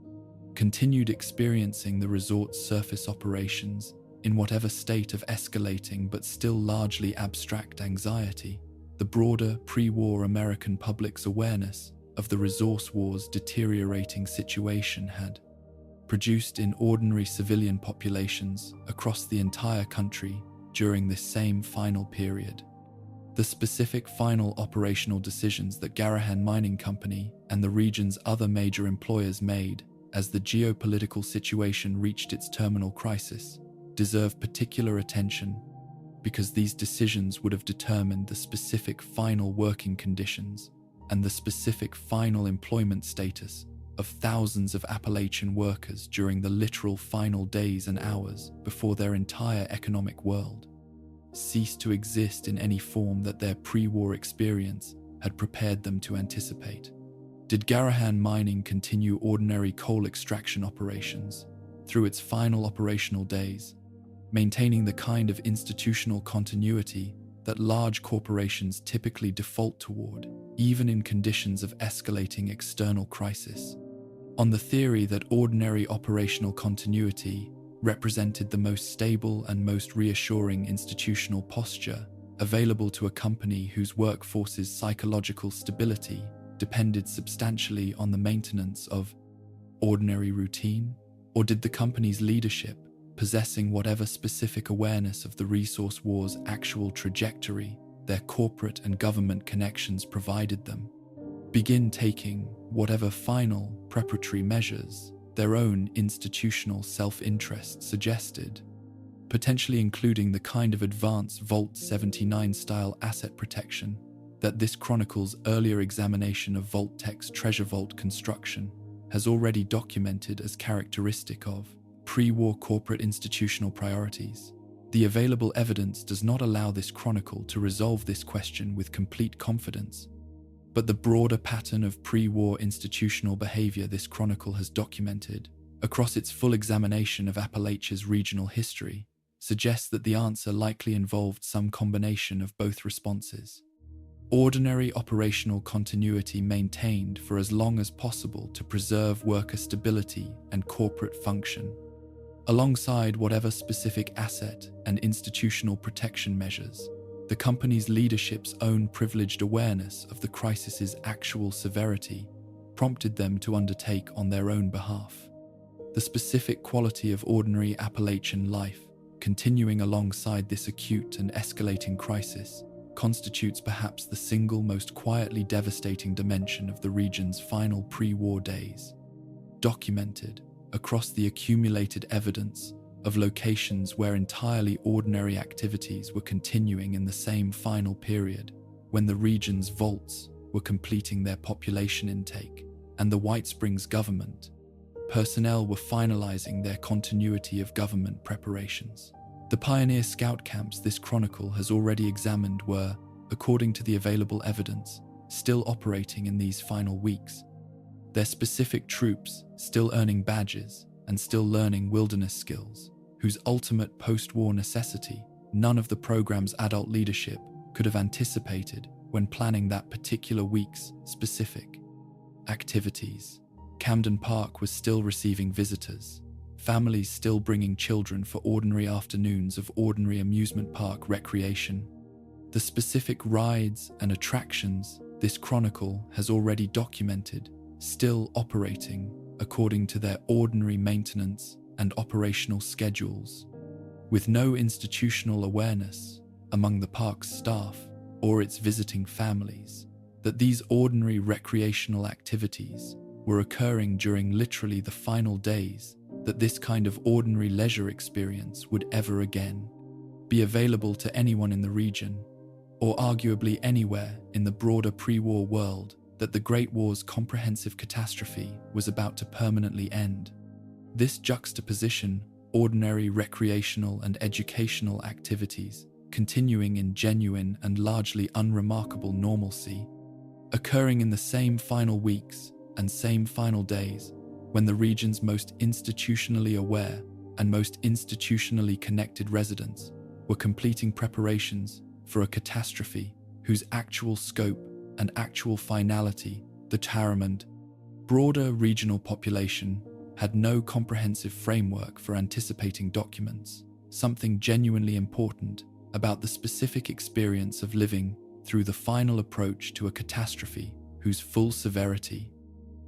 continued experiencing the resort's surface operations in whatever state of escalating but still largely abstract anxiety. The broader pre-war American public's awareness of the resource war's deteriorating situation had produced in ordinary civilian populations across the entire country during this same final period. The specific final operational decisions that Gahhan Mining Company and the region's other major employers made as the geopolitical situation reached its terminal crisis deserve particular attention, because these decisions would have determined the specific final working conditions and the specific final employment status of thousands of Appalachian workers during the literal final days and hours before their entire economic world ceased to exist in any form that their pre-war experience had prepared them to anticipate. Did Gahhan Mining continue ordinary coal extraction operations through its final operational days, maintaining the kind of institutional continuity that large corporations typically default toward, even in conditions of escalating external crisis, on the theory that ordinary operational continuity represented the most stable and most reassuring institutional posture available to a company whose workforce's psychological stability depended substantially on the maintenance of ordinary routine? Or did the company's leadership, possessing whatever specific awareness of the resource war's actual trajectory their corporate and government connections provided them, begin taking whatever final preparatory measures their own institutional self-interest suggested, potentially including the kind of advanced Vault 79 style asset protection that this chronicle's earlier examination of Vault Tech's treasure vault construction has already documented as characteristic of pre-war corporate institutional priorities. The available evidence does not allow this chronicle to resolve this question with complete confidence, but the broader pattern of pre-war institutional behavior this chronicle has documented across its full examination of Appalachia's regional history suggests that the answer likely involved some combination of both responses. Ordinary operational continuity maintained for as long as possible to preserve worker stability and corporate function, alongside whatever specific asset and institutional protection measures the company's leadership's own privileged awareness of the crisis's actual severity prompted them to undertake on their own behalf. The specific quality of ordinary Appalachian life continuing alongside this acute and escalating crisis constitutes perhaps the single most quietly devastating dimension of the region's final pre-war days, documented across the accumulated evidence of locations where entirely ordinary activities were continuing in the same final period when the region's vaults were completing their population intake and the White Springs government personnel were finalizing their continuity of government preparations. The pioneer scout camps this chronicle has already examined were, according to the available evidence, still operating in these final weeks, their specific troops still earning badges and still learning wilderness skills, whose ultimate post-war necessity none of the program's adult leadership could have anticipated when planning that particular week's specific activities. Camden Park was still receiving visitors, families still bringing children for ordinary afternoons of ordinary amusement park recreation. The specific rides and attractions this chronicle has already documented still operating according to their ordinary maintenance and operational schedules, with no institutional awareness among the park's staff or its visiting families that these ordinary recreational activities were occurring during literally the final days that this kind of ordinary leisure experience would ever again be available to anyone in the region, or arguably anywhere in the broader pre-war world, that the Great War's comprehensive catastrophe was about to permanently end. This juxtaposition, ordinary recreational and educational activities continuing in genuine and largely unremarkable normalcy, occurring in the same final weeks and same final days when the region's most institutionally aware and most institutionally connected residents were completing preparations for a catastrophe whose actual scope and actual finality, the Taramand, broader regional population, had no comprehensive framework for anticipating documents, something genuinely important about the specific experience of living through the final approach to a catastrophe whose full severity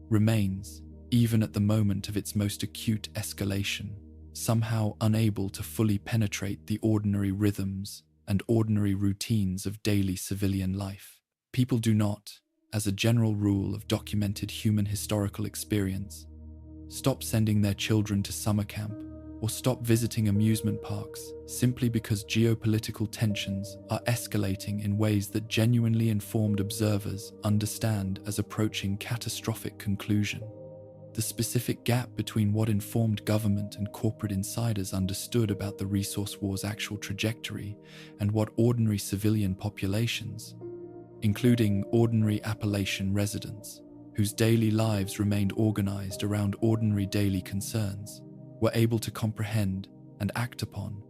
remains, even at the moment of its most acute escalation, somehow unable to fully penetrate the ordinary rhythms and ordinary routines of daily civilian life. People do not, as a general rule of documented human historical experience, stop sending their children to summer camp or stop visiting amusement parks simply because geopolitical tensions are escalating in ways that genuinely informed observers understand as approaching catastrophic conclusion. The specific gap between what informed government and corporate insiders understood about the resource war's actual trajectory and what ordinary civilian populations, including ordinary Appalachian residents, whose daily lives remained organized around ordinary daily concerns, were able to comprehend and act upon,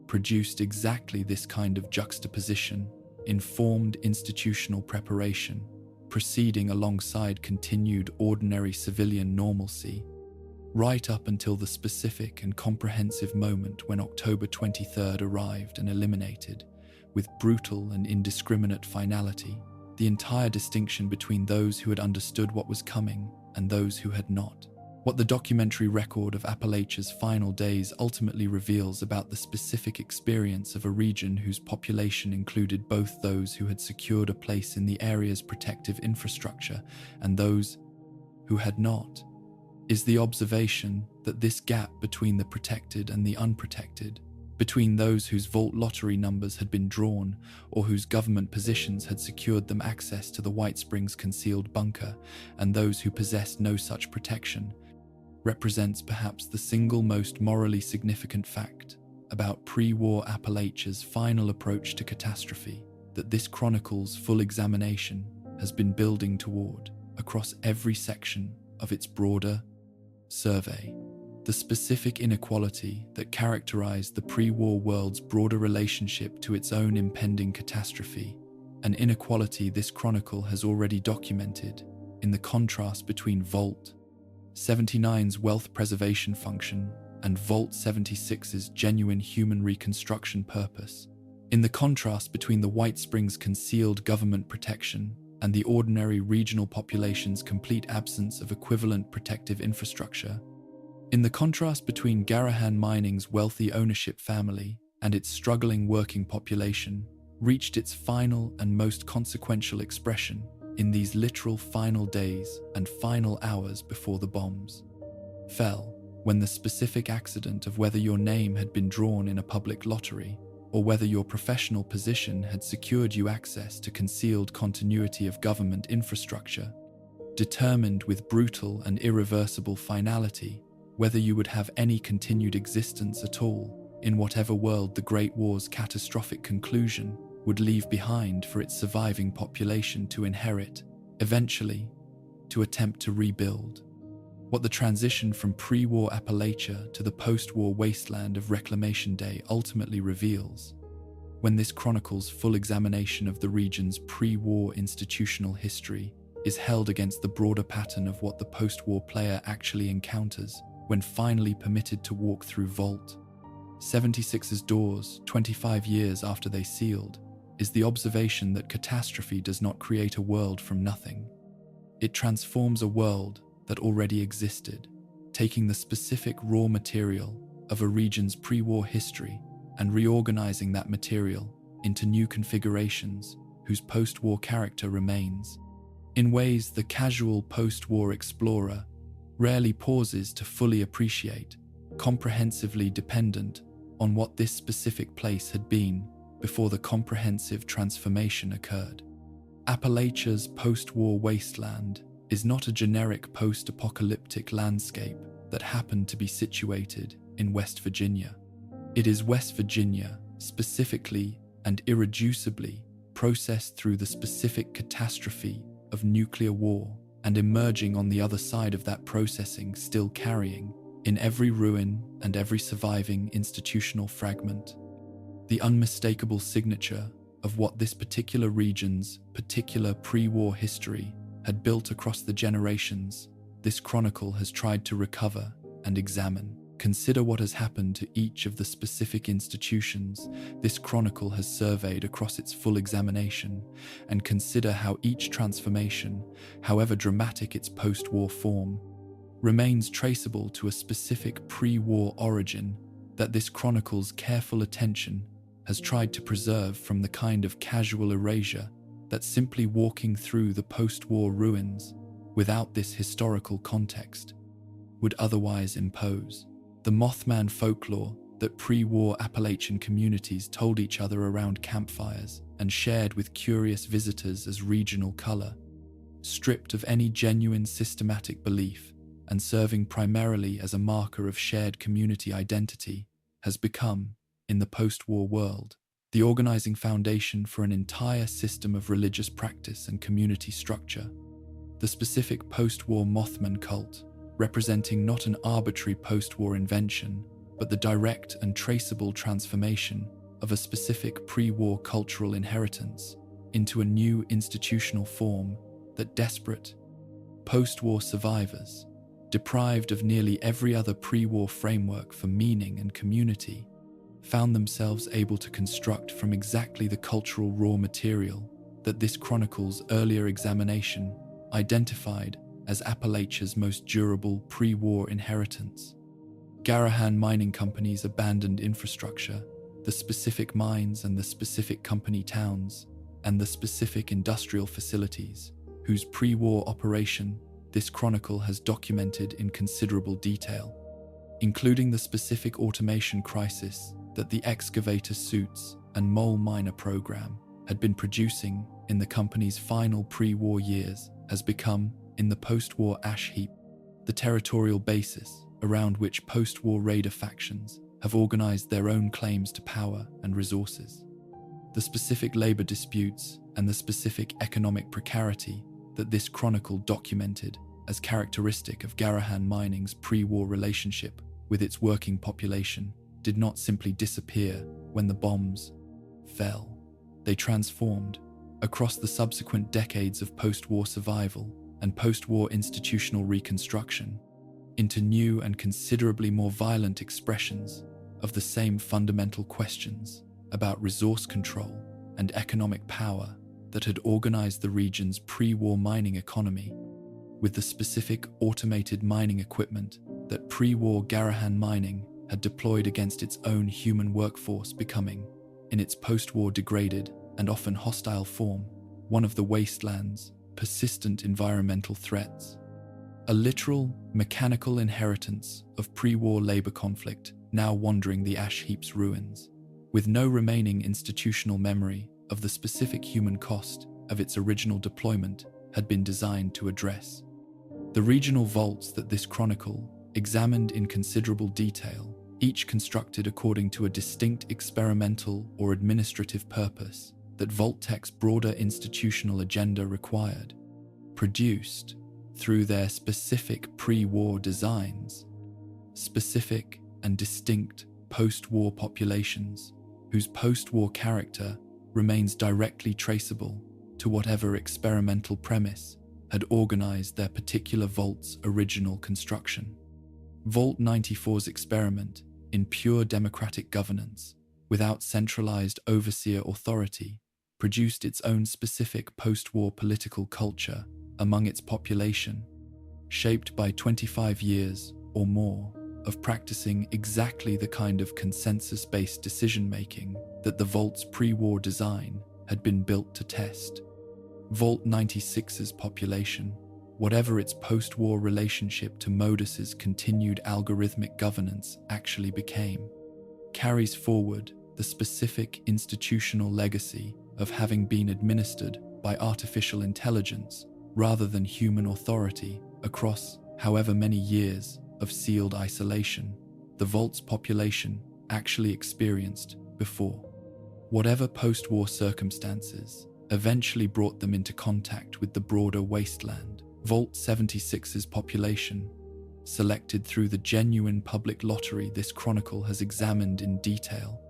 produced exactly this kind of juxtaposition, informed institutional preparation, proceeding alongside continued ordinary civilian normalcy, right up until the specific and comprehensive moment when October 23rd arrived and eliminated, with brutal and indiscriminate finality, the entire distinction between those who had understood what was coming and those who had not. What the documentary record of Appalachia's final days ultimately reveals about the specific experience of a region whose population included both those who had secured a place in the area's protective infrastructure and those who had not, is the observation that this gap between the protected and the unprotected, between those whose vault lottery numbers had been drawn or whose government positions had secured them access to the White Springs concealed bunker, and those who possessed no such protection, represents perhaps the single most morally significant fact about pre-war Appalachia's final approach to catastrophe that this chronicle's full examination has been building toward across every section of its broader survey. The specific inequality that characterized the pre-war world's broader relationship to its own impending catastrophe, an inequality this chronicle has already documented in the contrast between Vault 79's wealth preservation function and Vault 76's genuine human reconstruction purpose, in the contrast between the White Springs' concealed government protection and the ordinary regional population's complete absence of equivalent protective infrastructure, in the contrast between Gahhan Mining's wealthy ownership family and its struggling working population, reached its final and most consequential expression in these literal final days and final hours before the bombs fell, when the specific accident of whether your name had been drawn in a public lottery or whether your professional position had secured you access to concealed continuity of government infrastructure, determined with brutal and irreversible finality whether you would have any continued existence at all in whatever world the Great War's catastrophic conclusion would leave behind for its surviving population to inherit, eventually, to attempt to rebuild. What the transition from pre-war Appalachia to the post-war wasteland of Reclamation Day ultimately reveals, when this chronicles full examination of the region's pre-war institutional history is held against the broader pattern of what the post-war player actually encounters when finally permitted to walk through Vault 76's doors 25 years after they sealed, is the observation that catastrophe does not create a world from nothing. It transforms a world that already existed, taking the specific raw material of a region's pre-war history and reorganizing that material into new configurations whose post-war character remains, in ways the casual post-war explorer rarely pauses to fully appreciate, comprehensively dependent on what this specific place had been before the comprehensive transformation occurred. Appalachia's post-war wasteland is not a generic post-apocalyptic landscape that happened to be situated in West Virginia. It is West Virginia, specifically and irreducibly processed through the specific catastrophe of nuclear war and emerging on the other side of that processing, still carrying, in every ruin and every surviving institutional fragment, the unmistakable signature of what this particular region's particular pre-war history had built across the generations. This chronicle has tried to recover and examine. Consider what has happened to each of the specific institutions this chronicle has surveyed across its full examination, and consider how each transformation, however dramatic its post-war form, remains traceable to a specific pre-war origin that this chronicle's careful attention has tried to preserve from the kind of casual erasure that simply walking through the post-war ruins without this historical context would otherwise impose. The Mothman folklore that pre-war Appalachian communities told each other around campfires and shared with curious visitors as regional color, stripped of any genuine systematic belief and serving primarily as a marker of shared community identity, has become, in the post-war world, the organizing foundation for an entire system of religious practice and community structure. The specific post-war Mothman cult, representing not an arbitrary post-war invention, but the direct and traceable transformation of a specific pre-war cultural inheritance into a new institutional form that desperate post-war survivors, deprived of nearly every other pre-war framework for meaning and community, found themselves able to construct from exactly the cultural raw material that this chronicle's earlier examination identified as Appalachia's most durable pre-war inheritance. Gahhan Mining Company's abandoned infrastructure, the specific mines and the specific company towns, and the specific industrial facilities, whose pre-war operation this chronicle has documented in considerable detail, including the specific automation crisis that the excavator suits and mole miner program had been producing in the company's final pre-war years, has become, in the post-war ash heap, the territorial basis around which post-war raider factions have organized their own claims to power and resources. The specific labor disputes and the specific economic precarity that this chronicle documented as characteristic of Gahhan Mining's pre-war relationship with its working population did not simply disappear when the bombs fell. They transformed across the subsequent decades of post-war survival and post-war institutional reconstruction into new and considerably more violent expressions of the same fundamental questions about resource control and economic power that had organized the region's pre-war mining economy, with the specific automated mining equipment that pre-war Gahhan Mining had deployed against its own human workforce becoming, in its post-war degraded and often hostile form, one of the wasteland's persistent environmental threats. A literal, mechanical inheritance of pre-war labor conflict now wandering the ash heap's ruins, with no remaining institutional memory of the specific human cost of its original deployment had been designed to address. The regional vaults that this chronicle examined in considerable detail, each constructed according to a distinct experimental or administrative purpose that Vault-Tech's broader institutional agenda required, produced, through their specific pre-war designs, specific and distinct post-war populations whose post-war character remains directly traceable to whatever experimental premise had organized their particular vault's original construction. Vault 94's experiment in pure democratic governance, without centralized overseer authority, produced its own specific post-war political culture among its population, shaped by 25 years or more of practicing exactly the kind of consensus-based decision-making that the Vault's pre-war design had been built to test. Vault 96's population, whatever its post-war relationship to Modus's continued algorithmic governance actually became, carries forward the specific institutional legacy of having been administered by artificial intelligence rather than human authority across however many years of sealed isolation the Vault's population actually experienced before. Whatever post-war circumstances eventually brought them into contact with the broader wasteland, Vault 76's population, selected through the genuine public lottery this chronicle has examined in detail,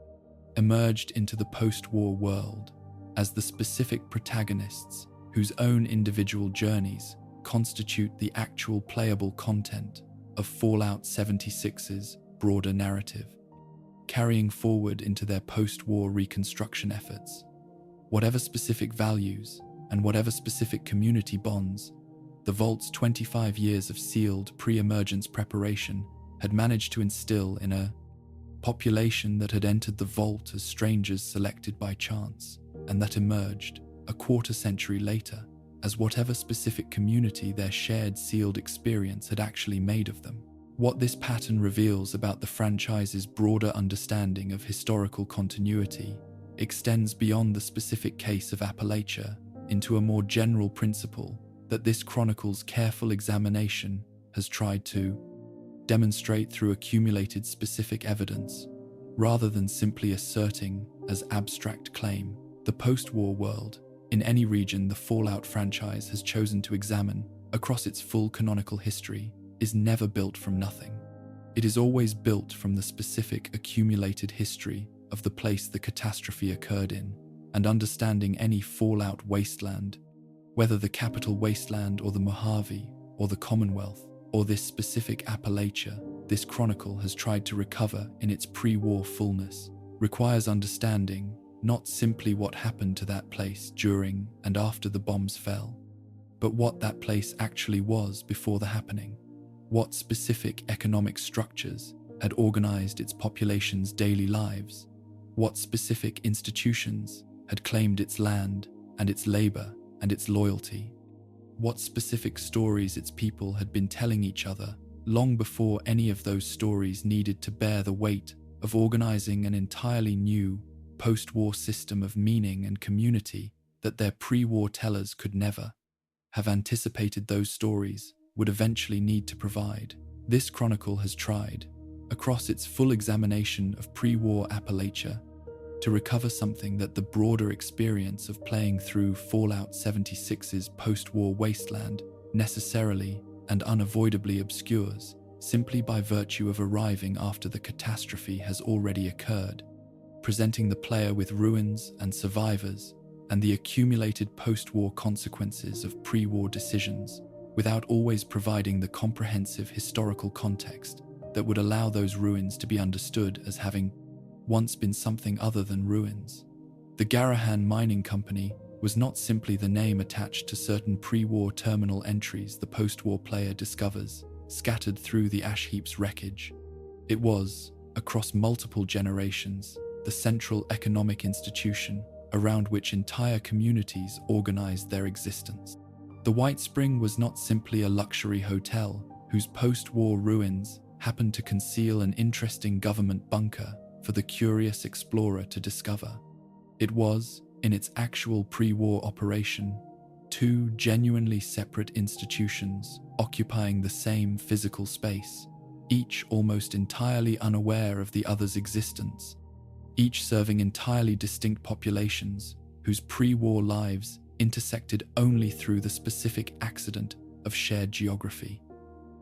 emerged into the post-war world as the specific protagonists whose own individual journeys constitute the actual playable content of Fallout 76's broader narrative, carrying forward into their post-war reconstruction efforts. Whatever specific values and whatever specific community bonds, the Vault's 25 years of sealed pre-emergence preparation had managed to instill in a population that had entered the Vault as strangers selected by chance, and that emerged a quarter-century later as whatever specific community their shared sealed experience had actually made of them. What this pattern reveals about the franchise's broader understanding of historical continuity extends beyond the specific case of Appalachia into a more general principle that this chronicle's careful examination has tried to demonstrate through accumulated specific evidence, rather than simply asserting as abstract claim. The post-war world, in any region the Fallout franchise has chosen to examine across its full canonical history, is never built from nothing. It is always built from the specific accumulated history of the place the catastrophe occurred in, and understanding any Fallout wasteland, whether the capital wasteland or the Mojave or the Commonwealth or this specific Appalachia this chronicle has tried to recover in its pre-war fullness, requires understanding not simply what happened to that place during and after the bombs fell, but what that place actually was before the happening. What specific economic structures had organized its population's daily lives, what specific institutions had claimed its land and its labor and its loyalty, what specific stories its people had been telling each other long before any of those stories needed to bear the weight of organizing an entirely new post-war system of meaning and community that their pre-war tellers could never have anticipated those stories would eventually need to provide. This chronicle has tried, across its full examination of pre-war Appalachia, to recover something that the broader experience of playing through Fallout 76's post-war wasteland necessarily and unavoidably obscures, simply by virtue of arriving after the catastrophe has already occurred, presenting the player with ruins and survivors and the accumulated post-war consequences of pre-war decisions, without always providing the comprehensive historical context that would allow those ruins to be understood as having once been something other than ruins. The Gahhan Mining Company was not simply the name attached to certain pre-war terminal entries the post-war player discovers scattered through the ash heap's wreckage. It was, across multiple generations, the central economic institution around which entire communities organized their existence. The White Spring was not simply a luxury hotel whose post-war ruins happened to conceal an interesting government bunker for the curious explorer to discover. It was, in its actual pre-war operation, two genuinely separate institutions occupying the same physical space, each almost entirely unaware of the other's existence, each serving entirely distinct populations whose pre-war lives intersected only through the specific accident of shared geography.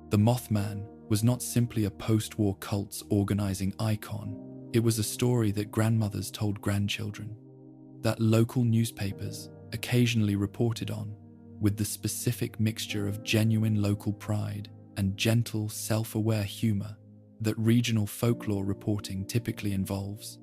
The Mothman was not simply a post-war cult's organizing icon. It was a story that grandmothers told grandchildren, that local newspapers occasionally reported on, with the specific mixture of genuine local pride and gentle, self-aware humor that regional folklore reporting typically involves,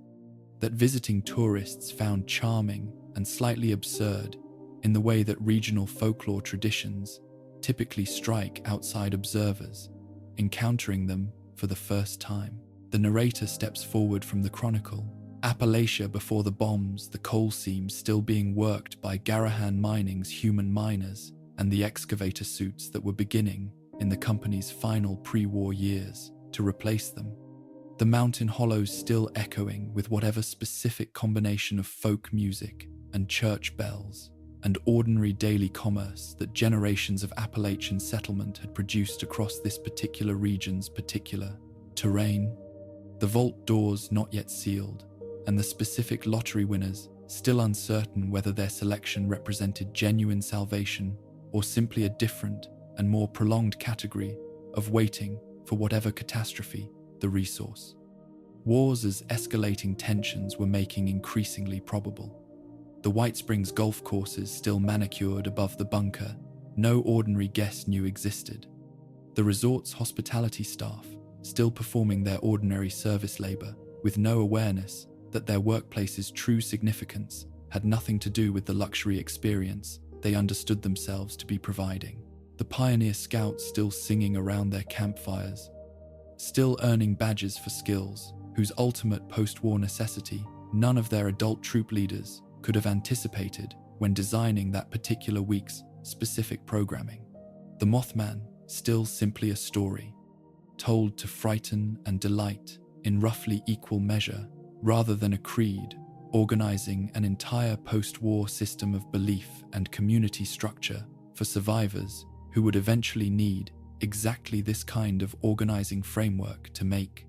that visiting tourists found charming and slightly absurd in the way that regional folklore traditions typically strike outside observers, encountering them for the first time. The narrator steps forward from the chronicle, Appalachia before the bombs, the coal seams still being worked by Gahhan Mining's human miners, and the excavator suits that were beginning, in the company's final pre-war years, to replace them. The mountain hollows still echoing with whatever specific combination of folk music and church bells and ordinary daily commerce that generations of Appalachian settlement had produced across this particular region's particular terrain. The vault doors not yet sealed, and the specific lottery winners still uncertain whether their selection represented genuine salvation or simply a different and more prolonged category of waiting for whatever catastrophe the resource. Wars as escalating tensions were making increasingly probable. The White Springs golf courses still manicured above the bunker no ordinary guest knew existed. The resort's hospitality staff still performing their ordinary service labor with no awareness that their workplace's true significance had nothing to do with the luxury experience they understood themselves to be providing. The pioneer scouts still singing around their campfires, still earning badges for skills whose ultimate post-war necessity none of their adult troop leaders could have anticipated when designing that particular week's specific programming. The Mothman still simply a story, told to frighten and delight in roughly equal measure, rather than a creed organizing an entire post-war system of belief and community structure for survivors who would eventually need exactly this kind of organizing framework to make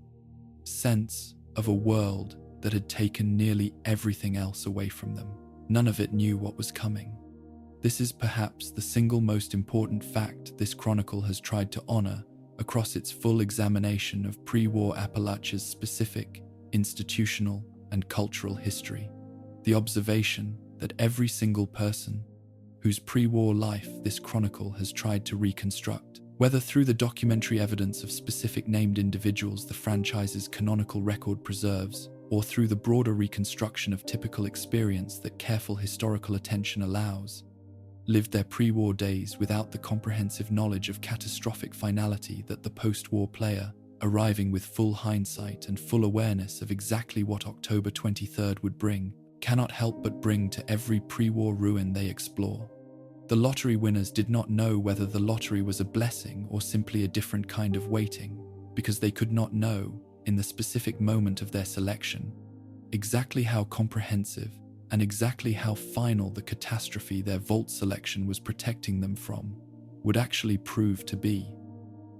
sense of a world that had taken nearly everything else away from them. None of it knew what was coming. This is perhaps the single most important fact this chronicle has tried to honor across its full examination of pre-war Appalachia's specific institutional and cultural history. The observation that every single person whose pre-war life this chronicle has tried to reconstruct, whether through the documentary evidence of specific named individuals the franchise's canonical record preserves, or through the broader reconstruction of typical experience that careful historical attention allows, lived their pre-war days without the comprehensive knowledge of catastrophic finality that the post-war player, arriving with full hindsight and full awareness of exactly what October 23rd would bring, cannot help but bring to every pre-war ruin they explore. The lottery winners did not know whether the lottery was a blessing or simply a different kind of waiting, because they could not know, in the specific moment of their selection, exactly how comprehensive and exactly how final the catastrophe their vault selection was protecting them from would actually prove to be.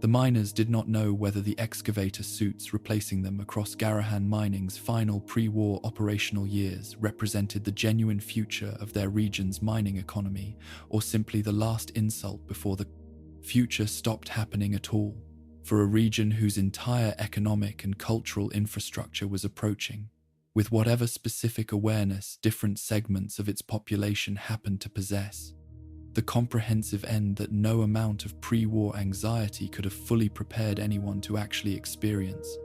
The miners did not know whether the excavator suits replacing them across Gahhan Mining's final pre-war operational years represented the genuine future of their region's mining economy, or simply the last insult before the future stopped happening at all, for a region whose entire economic and cultural infrastructure was approaching, with whatever specific awareness different segments of its population happened to possess, the comprehensive end that no amount of pre-war anxiety could have fully prepared anyone to actually experience.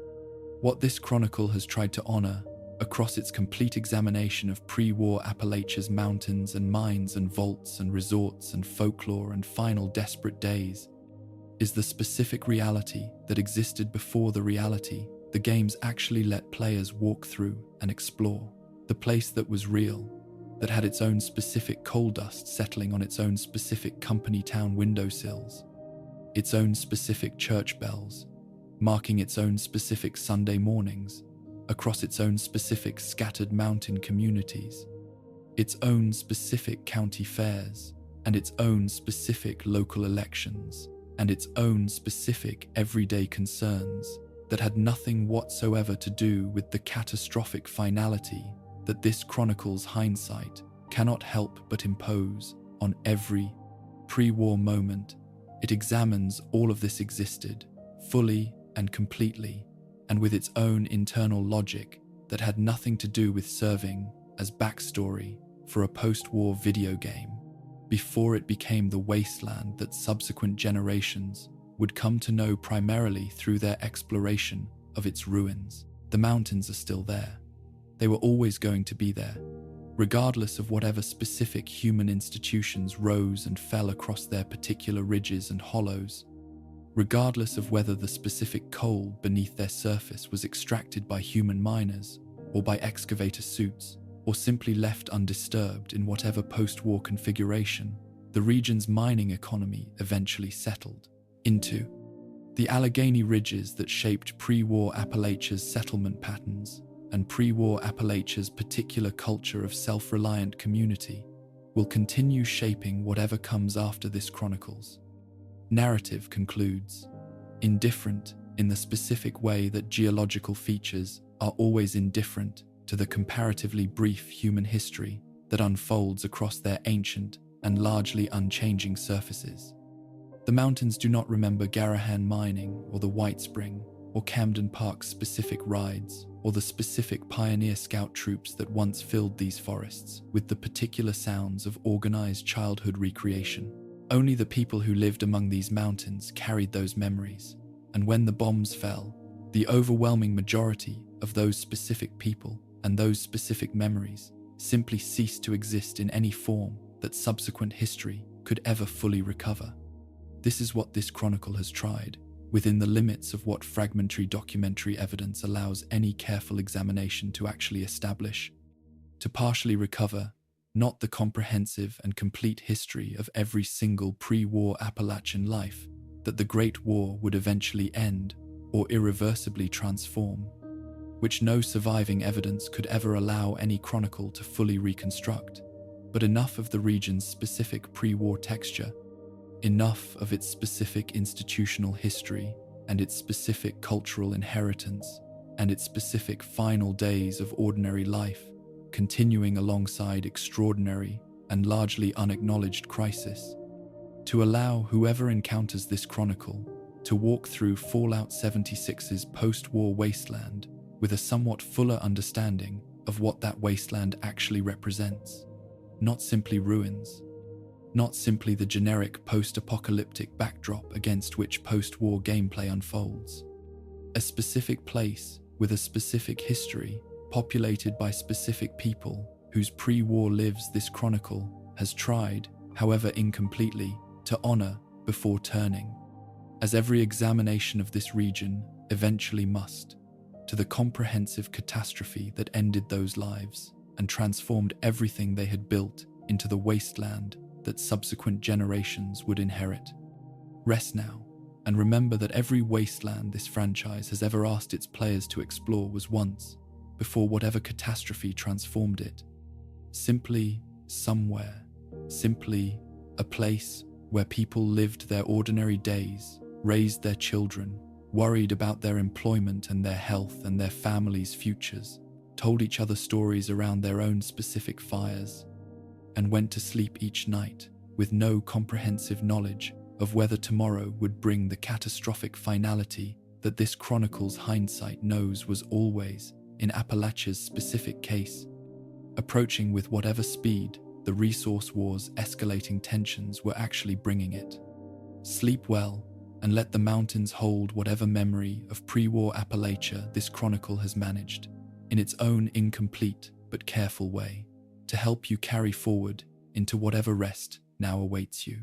What this chronicle has tried to honor, across its complete examination of pre-war Appalachia's mountains and mines and vaults and resorts and folklore and final desperate days, is the specific reality that existed before the reality the games actually let players walk through and explore. The place that was real, that had its own specific coal dust settling on its own specific company town windowsills, its own specific church bells, marking its own specific Sunday mornings, across its own specific scattered mountain communities, its own specific county fairs, and its own specific local elections, and its own specific everyday concerns that had nothing whatsoever to do with the catastrophic finality that this chronicle's hindsight cannot help but impose on every pre-war moment. It examines all of this existed, fully and completely, and with its own internal logic that had nothing to do with serving as backstory for a post-war video game, before it became the wasteland that subsequent generations would come to know primarily through their exploration of its ruins. The mountains are still there. They were always going to be there, regardless of whatever specific human institutions rose and fell across their particular ridges and hollows, regardless of whether the specific coal beneath their surface was extracted by human miners or by excavator suits, or simply left undisturbed in whatever post-war configuration the region's mining economy eventually settled into. The Allegheny ridges that shaped pre-war Appalachia's settlement patterns and pre-war Appalachia's particular culture of self-reliant community will continue shaping whatever comes after this chronicles. Narrative concludes, indifferent in the specific way that geological features are always indifferent to the comparatively brief human history that unfolds across their ancient and largely unchanging surfaces. The mountains do not remember Gahhan Mining or the White Spring or Camden Park's specific rides or the specific pioneer scout troops that once filled these forests with the particular sounds of organized childhood recreation. Only the people who lived among these mountains carried those memories, and when the bombs fell, the overwhelming majority of those specific people and those specific memories simply ceased to exist in any form that subsequent history could ever fully recover. This is what this chronicle has tried, within the limits of what fragmentary documentary evidence allows any careful examination to actually establish, to partially recover not the comprehensive and complete history of every single pre-war Appalachian life that the Great War would eventually end or irreversibly transform, which no surviving evidence could ever allow any chronicle to fully reconstruct, but enough of the region's specific pre-war texture, enough of its specific institutional history and its specific cultural inheritance and its specific final days of ordinary life, continuing alongside extraordinary and largely unacknowledged crisis, to allow whoever encounters this chronicle to walk through Fallout 76's post-war wasteland with a somewhat fuller understanding of what that wasteland actually represents. Not simply ruins, not simply the generic post-apocalyptic backdrop against which post-war gameplay unfolds. A specific place with a specific history, populated by specific people whose pre-war lives this chronicle has tried, however incompletely, to honor before turning, as every examination of this region eventually must, to the comprehensive catastrophe that ended those lives and transformed everything they had built into the wasteland that subsequent generations would inherit. Rest now, and remember that every wasteland this franchise has ever asked its players to explore was once, before whatever catastrophe transformed it, simply somewhere, simply a place where people lived their ordinary days, raised their children, worried about their employment and their health and their families' futures, told each other stories around their own specific fires, and went to sleep each night with no comprehensive knowledge of whether tomorrow would bring the catastrophic finality that this chronicle's hindsight knows was always, in Appalachia's specific case, approaching with whatever speed the resource war's escalating tensions were actually bringing it. Sleep well, and let the mountains hold whatever memory of pre-war Appalachia this chronicle has managed, in its own incomplete but careful way, to help you carry forward into whatever rest now awaits you.